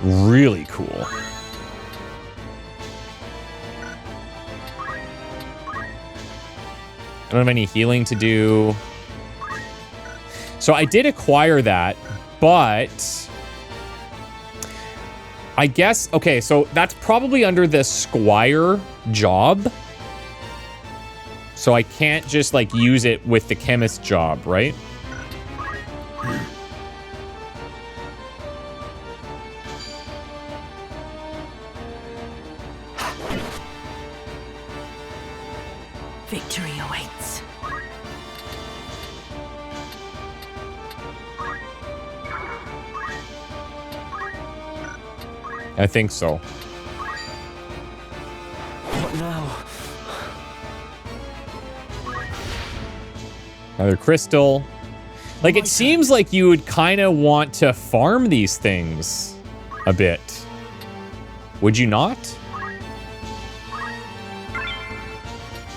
Really cool. I don't have any healing to do. So I did acquire that, but I guess, okay, so that's probably under the squire job. So I can't just like use it with the chemist job, right? Victory awaits. I think so. What now? Another crystal. Like, it seems like you would kind of want to farm these things a bit. Would you not?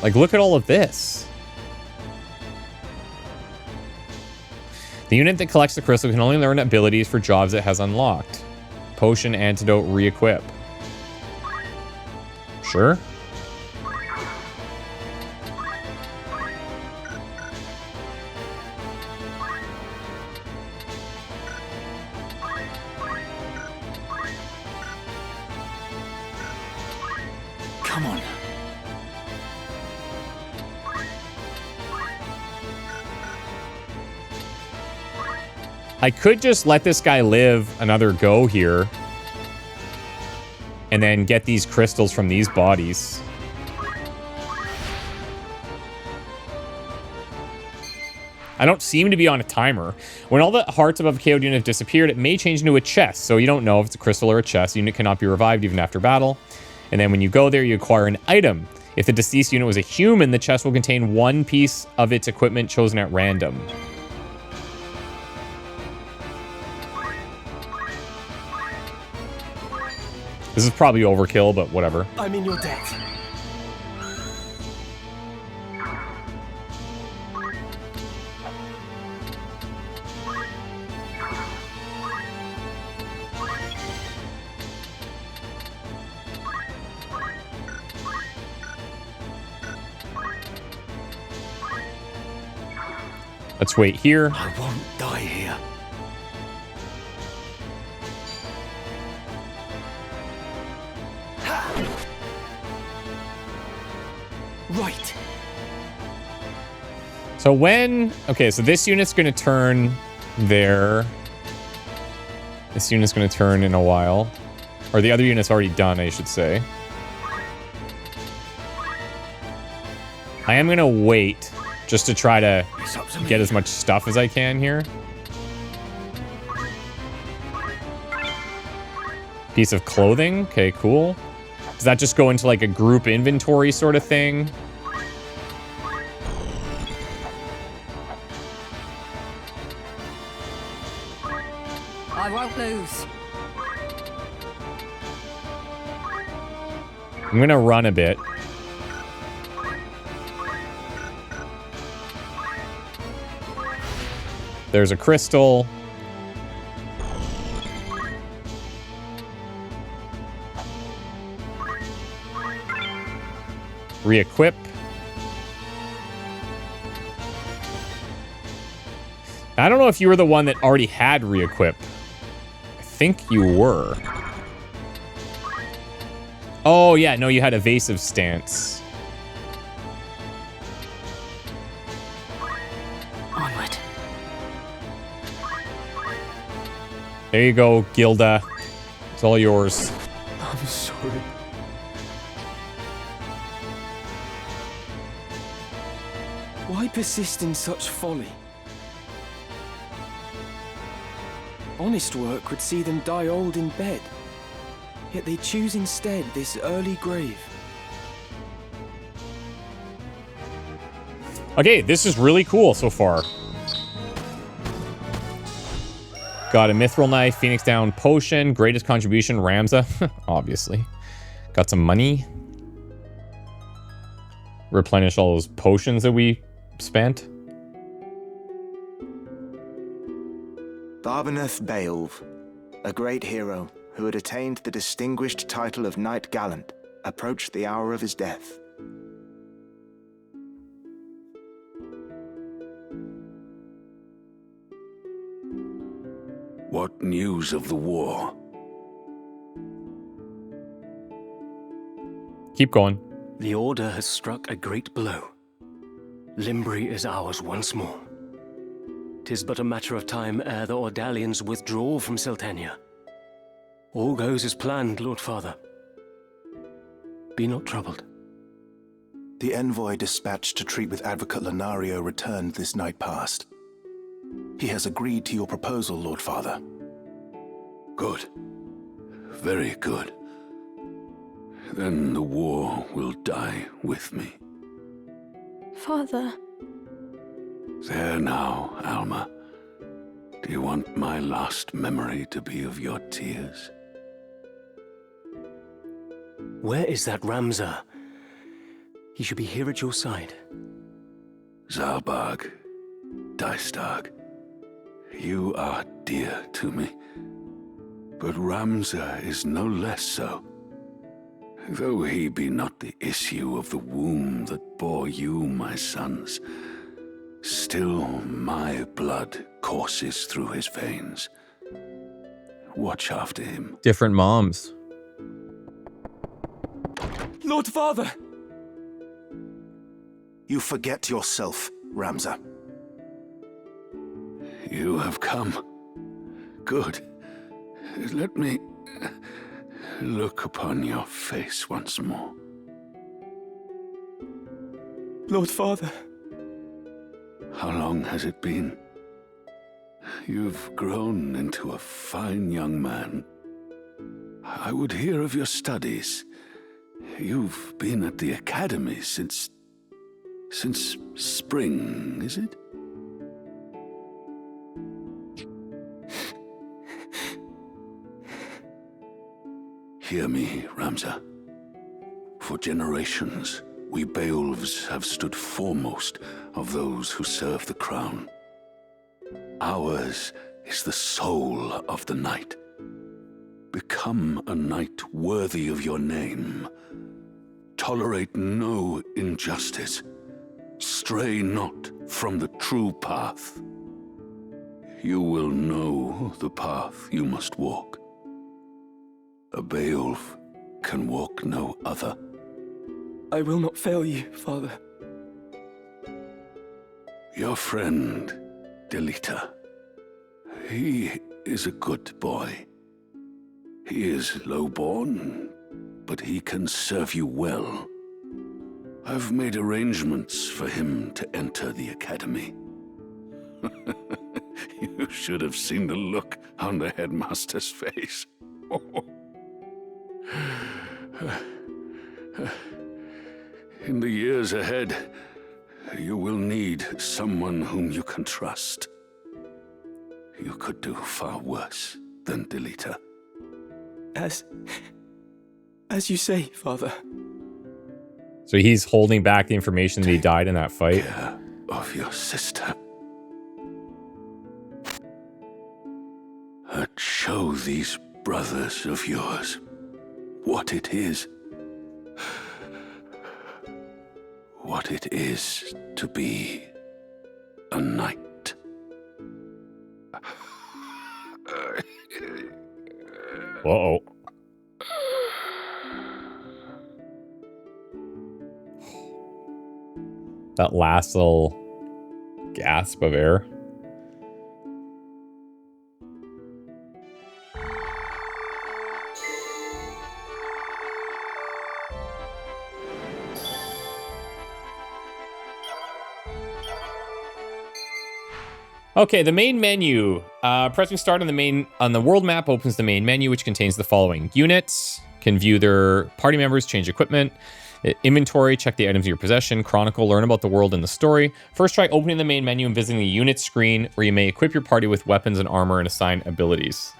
Like, look at all of this. The unit that collects the crystal can only learn abilities for jobs it has unlocked. Potion, antidote, re-equip. Sure. Come on. I could just let this guy live another go here and then get these crystals from these bodies. I don't seem to be on a timer. When all the hearts above a KO'd unit have disappeared, it may change into a chest, so you don't know if it's a crystal or a chest. The unit cannot be revived even after battle. And then when you go there, you acquire an item. If the deceased unit was a human, the chest will contain one piece of its equipment chosen at random. This is probably overkill, but whatever. I'm in your debt. Let's wait here. I won't die here. Right. So when... Okay, so this unit's going to turn there. This unit's going to turn in a while. Or the other unit's already done, I should say. I am going to wait just to try to get as much stuff as I can here. Piece of clothing. Okay, cool. Does that just go into like a group inventory sort of thing? I won't lose. I'm gonna run a bit. There's a crystal. Re-equip. I don't know if you were the one that already had re-equip. I think you were. Oh, yeah. No, you had evasive stance. Onward. There you go, Gilda. It's all yours. I'm sorry. Why persist in such folly? Honest work would see them die old in bed. Yet they choose instead this early grave. Okay, this is really cool so far. Got a mithril knife, phoenix down potion, greatest contribution, Ramza, obviously. Got some money. Replenish all those potions that we spent. Barbeneth Beowulf, a great hero who had attained the distinguished title of Knight Gallant, approached the hour of his death. What news of the war? Keep going. The Order has struck a great blow. Limbri is ours once more. 'Tis but a matter of time ere the Ordalians withdraw from Seltania. All goes as planned, Lord Father. Be not troubled. The envoy dispatched to treat with Advocate Lenario returned this night past. He has agreed to your proposal, Lord Father. Good. Very good. Then the war will die with me. Father. There now, Alma. Do you want my last memory to be of your tears? Where is that Ramza? He should be here at your side. Zalbarg, Dystag, you are dear to me. But Ramza is no less so. Though he be not the issue of the womb that bore you, my sons, still my blood courses through his veins. Watch after him. Different moms. Lord Father! You forget yourself, Ramza. You have come. Good. Let me look upon your face once more. Lord Father. How long has it been? You've grown into a fine young man. I would hear of your studies. You've been at the academy since spring, is it? Hear me, Ramza. For generations, we Beowulfs have stood foremost of those who serve the crown. Ours is the soul of the knight. Become a knight worthy of your name. Tolerate no injustice. Stray not from the true path. You will know the path you must walk. A Beowulf can walk no other. I will not fail you, Father. Your friend, Delita. He is a good boy. He is low-born, but he can serve you well. I've made arrangements for him to enter the academy. You should have seen the look on the headmaster's face. In the years ahead, you will need someone whom you can trust. You could do far worse than Delita. As you say, Father. So he's holding back the information that he died in that fight. Care of your sister. Show these brothers of yours what it is. What it is to be a knight. Uh-oh. That last little gasp of air. Okay, the main menu. Pressing start on the world map opens the main menu, which contains the following: units, can view their party members, change equipment, inventory, check the items in your possession, chronicle, learn about the world and the story. First, try opening the main menu and visiting the unit screen, where you may equip your party with weapons and armor and assign abilities.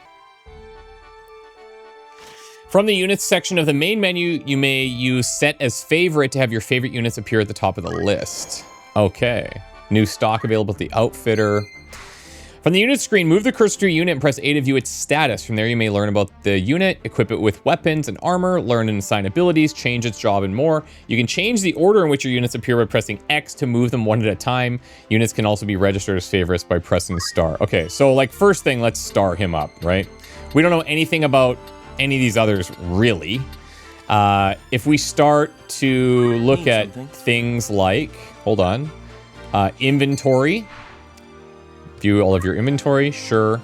From the units section of the main menu, you may use set as favorite to have your favorite units appear at the top of the list. Okay, new stock available at the outfitter. From the unit screen, move the cursor to a unit and press A to view its status. From there, you may learn about the unit, equip it with weapons and armor, learn and assign abilities, change its job, and more. You can change the order in which your units appear by pressing X to move them one at a time. Units can also be registered as favorites by pressing star. Okay, so like first thing, let's star him up, right? We don't know anything about any of these others, really. If we start to look at things like, hold on, inventory. View all of your inventory, sure.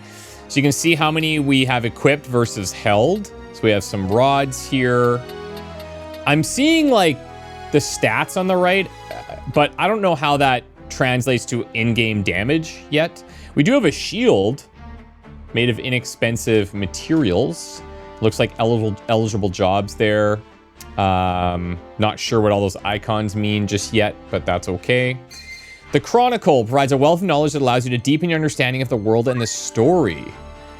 So you can see how many we have equipped versus held. So we have some rods here. I'm seeing like the stats on the right, but I don't know how that translates to in-game damage yet. We do have a shield made of inexpensive materials. Looks like eligible jobs there. Not sure what all those icons mean just yet, but that's okay. The Chronicle provides a wealth of knowledge that allows you to deepen your understanding of the world and the story.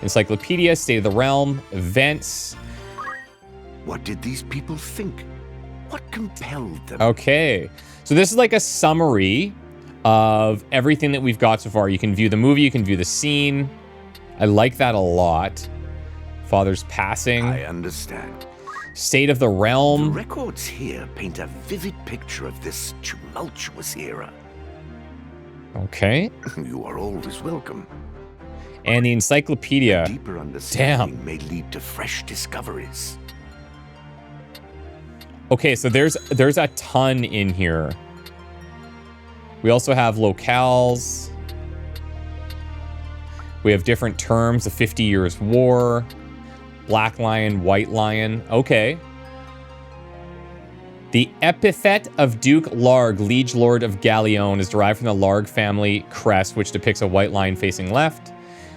Encyclopedia, State of the Realm, events. What did these people think? What compelled them? Okay, so this is like a summary of everything that we've got so far. You can view the movie, you can view the scene. I like that a lot. Father's passing. I understand. State of the Realm. The records here paint a vivid picture of this tumultuous era. Okay. You are always welcome. And the encyclopedia. A deeper understanding may lead to fresh discoveries. Okay, so there's a ton in here. We also have locales. We have different terms, the 50 Years' War, Black Lion, White Lion. Okay. The epithet of Duke Larg, Liege Lord of Galione, is derived from the Larg family crest, which depicts a white lion facing left.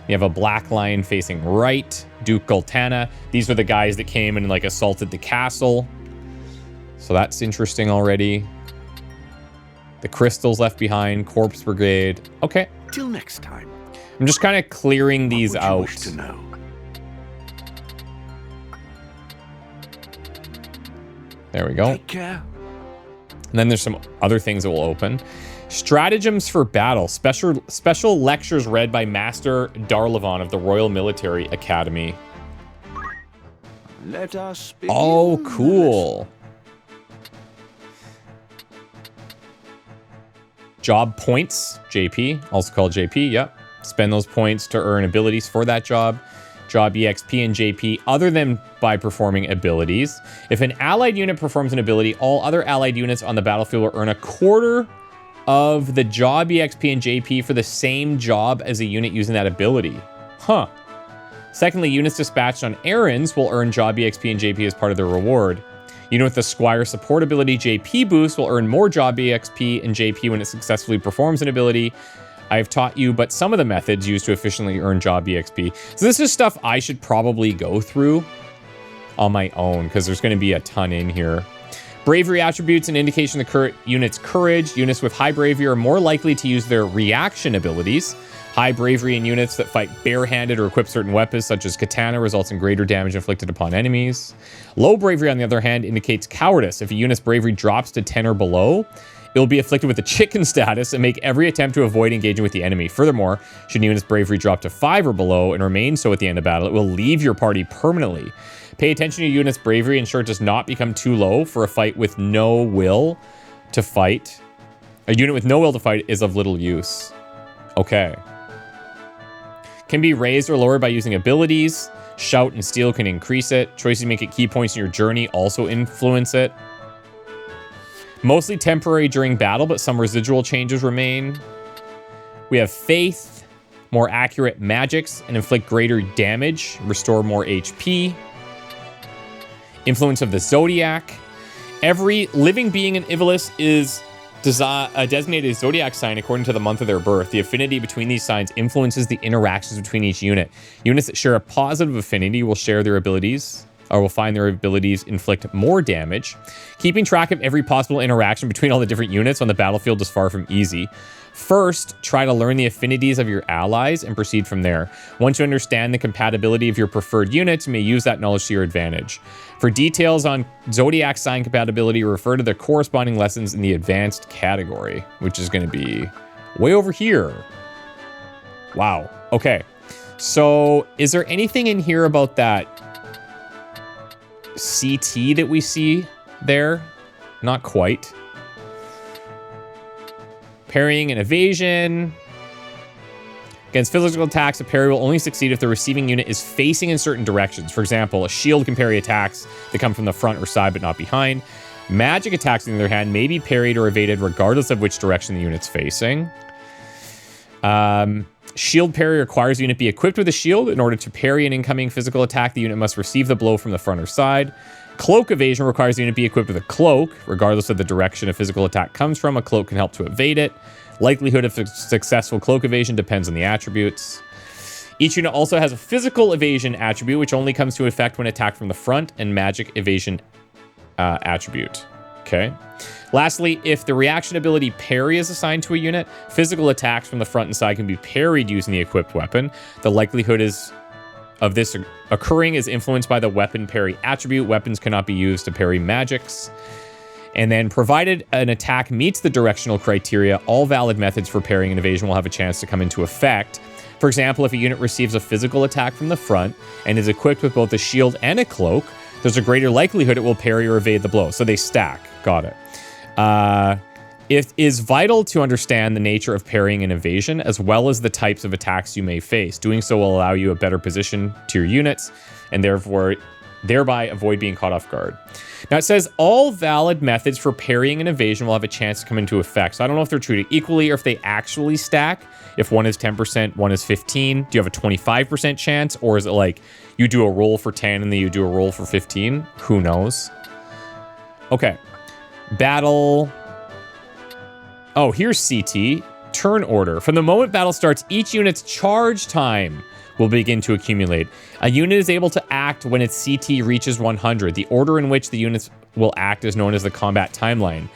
You have a black lion facing right, Duke Gultana. These were the guys that came and like assaulted the castle. So that's interesting already. The crystals left behind, Corpse Brigade. Okay. Till next time. I'm just kind of clearing these out. Wish to know? There we go. Take care. And then there's some other things that will open. Stratagems for battle. Special lectures read by Master Darlavon of the Royal Military Academy. Let us begin. Oh, cool. job points, JP, also called JP, yep. Spend those points to earn abilities for that job. Job EXP and JP other than by performing abilities. If an allied unit performs an ability, all other allied units on the battlefield will earn a quarter of the job EXP and JP for the same job as a unit using that ability. Huh. Secondly, units dispatched on errands will earn job EXP and JP as part of their reward. Unit with the Squire support ability JP boost will earn more job EXP and JP when it successfully performs an ability. I've taught you but some of the methods used to efficiently earn job EXP. So this is stuff I should probably go through on my own because there's going to be a ton in here. Bravery attributes an indication of the current unit's courage. Units with high bravery are more likely to use their reaction abilities. High bravery in units that fight barehanded or equip certain weapons, such as katana, results in greater damage inflicted upon enemies. Low bravery, on the other hand, indicates cowardice. If a unit's bravery drops to 10 or below, it will be afflicted with a chicken status and make every attempt to avoid engaging with the enemy. Furthermore, should a unit's bravery drop to 5 or below and remain so at the end of battle, it will leave your party permanently. Pay attention to your unit's bravery, ensure it does not become too low for a fight with no will to fight. A unit with no will to fight is of little use. Okay. Can be raised or lowered by using abilities. Shout and steal can increase it. Choices you make at key points in your journey also influence it. Mostly temporary during battle, but some residual changes remain. We have faith, more accurate magics, and inflict greater damage, restore more HP. Influence of the Zodiac. Every living being in Ivalice is designated a zodiac sign according to the month of their birth. The affinity between these signs influences the interactions between each unit. Units that share a positive affinity will share their abilities, or will find their abilities inflict more damage. Keeping track of every possible interaction between all the different units on the battlefield is far from easy. First, try to learn the affinities of your allies and proceed from there. Once you understand the compatibility of your preferred units, you may use that knowledge to your advantage. For details on zodiac sign compatibility, refer to the corresponding lessons in the advanced category, which is going to be way over here. Wow. Okay. So is there anything in here about that CT that we see there? Not quite. Parrying and evasion. Against physical attacks, a parry will only succeed if the receiving unit is facing in certain directions. For example, a shield can parry attacks that come from the front or side but not behind. Magic attacks, on the other hand, may be parried or evaded regardless of which direction the unit's facing. Shield parry requires the unit be equipped with a shield. In order to parry an incoming physical attack, the unit must receive the blow from the front or side. Cloak evasion requires the unit be equipped with a cloak. Regardless of the direction a physical attack comes from, a cloak can help to evade it. Likelihood of successful cloak evasion depends on the attributes. Each unit also has a physical evasion attribute, which only comes to effect when attacked from the front, and magic evasion attribute. Okay. Lastly, if the reaction ability parry is assigned to a unit, physical attacks from the front and side can be parried using the equipped weapon. The likelihood of this occurring is influenced by the weapon parry attribute. Weapons cannot be used to parry magics. And then, provided an attack meets the directional criteria, all valid methods for parrying and evasion will have a chance to come into effect. For example, if a unit receives a physical attack from the front and is equipped with both a shield and a cloak, there's a greater likelihood it will parry or evade the blow. So they stack. Got it. It is vital to understand the nature of parrying and evasion, as well as the types of attacks you may face. Doing so will allow you a better position to your units, and thereby avoid being caught off guard. Now it says all valid methods for parrying and evasion will have a chance to come into effect. So I don't know if they're treated equally or if they actually stack. If one is 10%, one is 15. Do you have a 25% chance? Or is it like you do a roll for 10 and then you do a roll for 15? Who knows? Okay. Battle. Oh, here's CT. Turn order. From the moment battle starts, each unit's charge time will begin to accumulate. A unit is able to act when its CT reaches 100. The order in which the units will act is known as the combat timeline.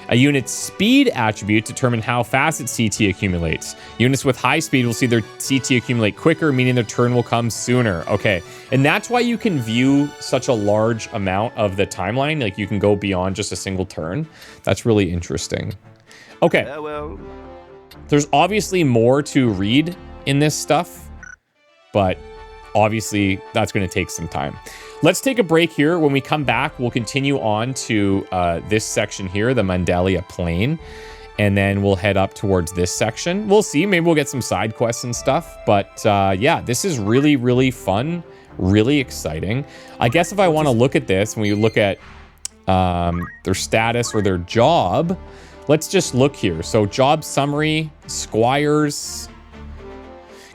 A unit's speed attribute determines how fast its CT accumulates. Units with high speed will see their CT accumulate quicker, meaning their turn will come sooner. Okay, and that's why you can view such a large amount of the timeline. Like, you can go beyond just a single turn. That's really interesting. Okay. Farewell. There's obviously more to read in this stuff, but obviously that's going to take some time. Let's take a break here. When we come back, we'll continue on to this section here, the Mandalia Plain. And then we'll head up towards this section. We'll see. Maybe we'll get some side quests and stuff. But yeah, this is really, really fun. Really exciting. I guess if I want to look at this, when we look at their status or their job, let's just look here. So job summary, squires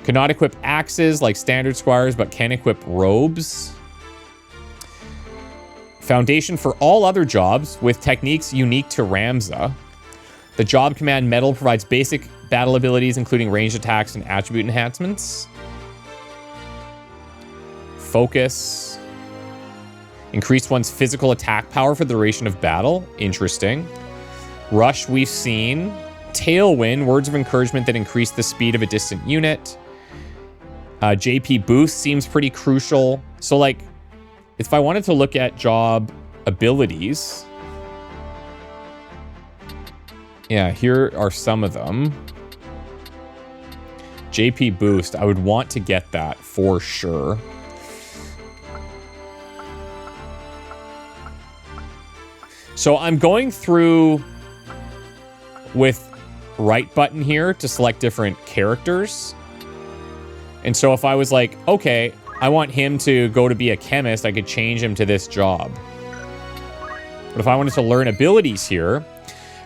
cannot equip axes like standard squires, but can equip robes. Foundation for all other jobs with techniques unique to Ramza. The job command medal provides basic battle abilities, including ranged attacks and attribute enhancements. Focus. Increase one's physical attack power for the duration of battle. Interesting. Rush we've seen. Tailwind, words of encouragement that increase the speed of a distant unit. JP boost seems pretty crucial. So like, if I wanted to look at job abilities, yeah, here are some of them. JP boost, I would want to get that for sure. So I'm going through with right button here to select different characters. And so if I was like, okay, I want him to go to be a chemist, I could change him to this job. But if I wanted to learn abilities here,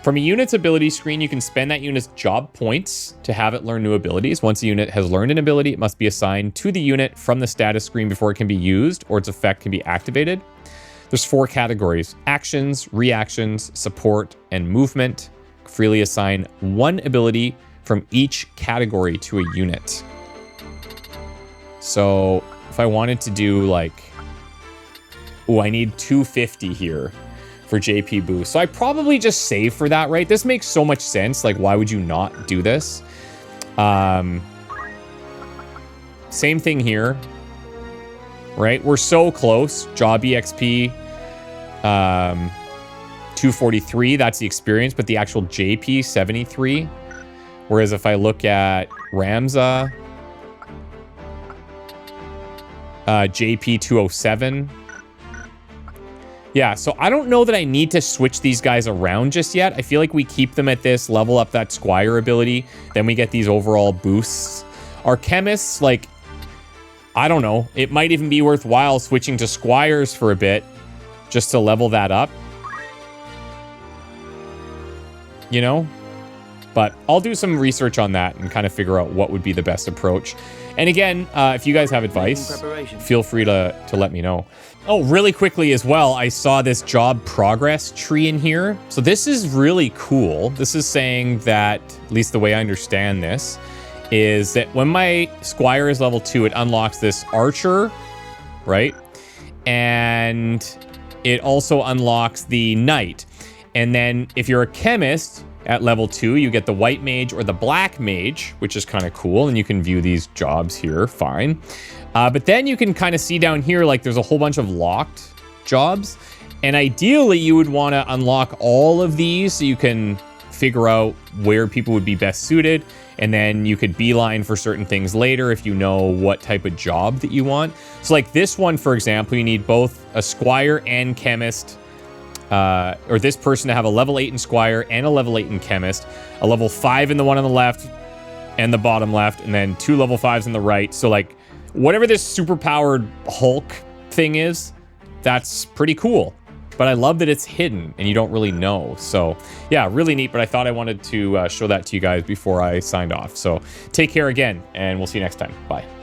from a unit's ability screen, you can spend that unit's job points to have it learn new abilities. Once a unit has learned an ability, it must be assigned to the unit from the status screen before it can be used or its effect can be activated. There's 4 categories: actions, reactions, support, and movement. Freely assign 1 ability from each category to a unit. So if I wanted to do like, oh, I need 250 here for JP boost. So I probably just save for that, right? This makes so much sense. Like, why would you not do this? Same thing here, right? We're so close. Job EXP, 243, that's the experience, but the actual JP, 73. Whereas if I look at Ramza, JP 207. Yeah, so I don't know that I need to switch these guys around just yet. I feel like we keep them at this, level up that Squire ability, then we get these overall boosts. Our chemists, like, I don't know. It might even be worthwhile switching to Squires for a bit just to level that up. You know? But I'll do some research on that and kind of figure out what would be the best approach. And again, if you guys have advice, feel free to let me know. Oh, really quickly as well, I saw this job progress tree in here. So this is really cool. This is saying that, at least the way I understand this, is that when my Squire is level 2, it unlocks this Archer, right? And it also unlocks the Knight. And then if you're a Chemist at level 2, you get the White Mage or the Black Mage, which is kind of cool. And you can view these jobs here, fine. But then you can kind of see down here, like there's a whole bunch of locked jobs. And ideally, you would want to unlock all of these so you can figure out where people would be best suited. And then you could beeline for certain things later if you know what type of job that you want. So like this one, for example, you need both a Squire and Chemist, or this person to have a level 8 in Squire and a level 8 in Chemist, a level 5 in the one on the left and the bottom left, and then 2 level 5s on the right. So like whatever this super powered Hulk thing is, that's pretty cool. But I love that it's hidden and you don't really know. So yeah, really neat. But I thought I wanted to show that to you guys before I signed off. So take care again, and we'll see you next time. Bye.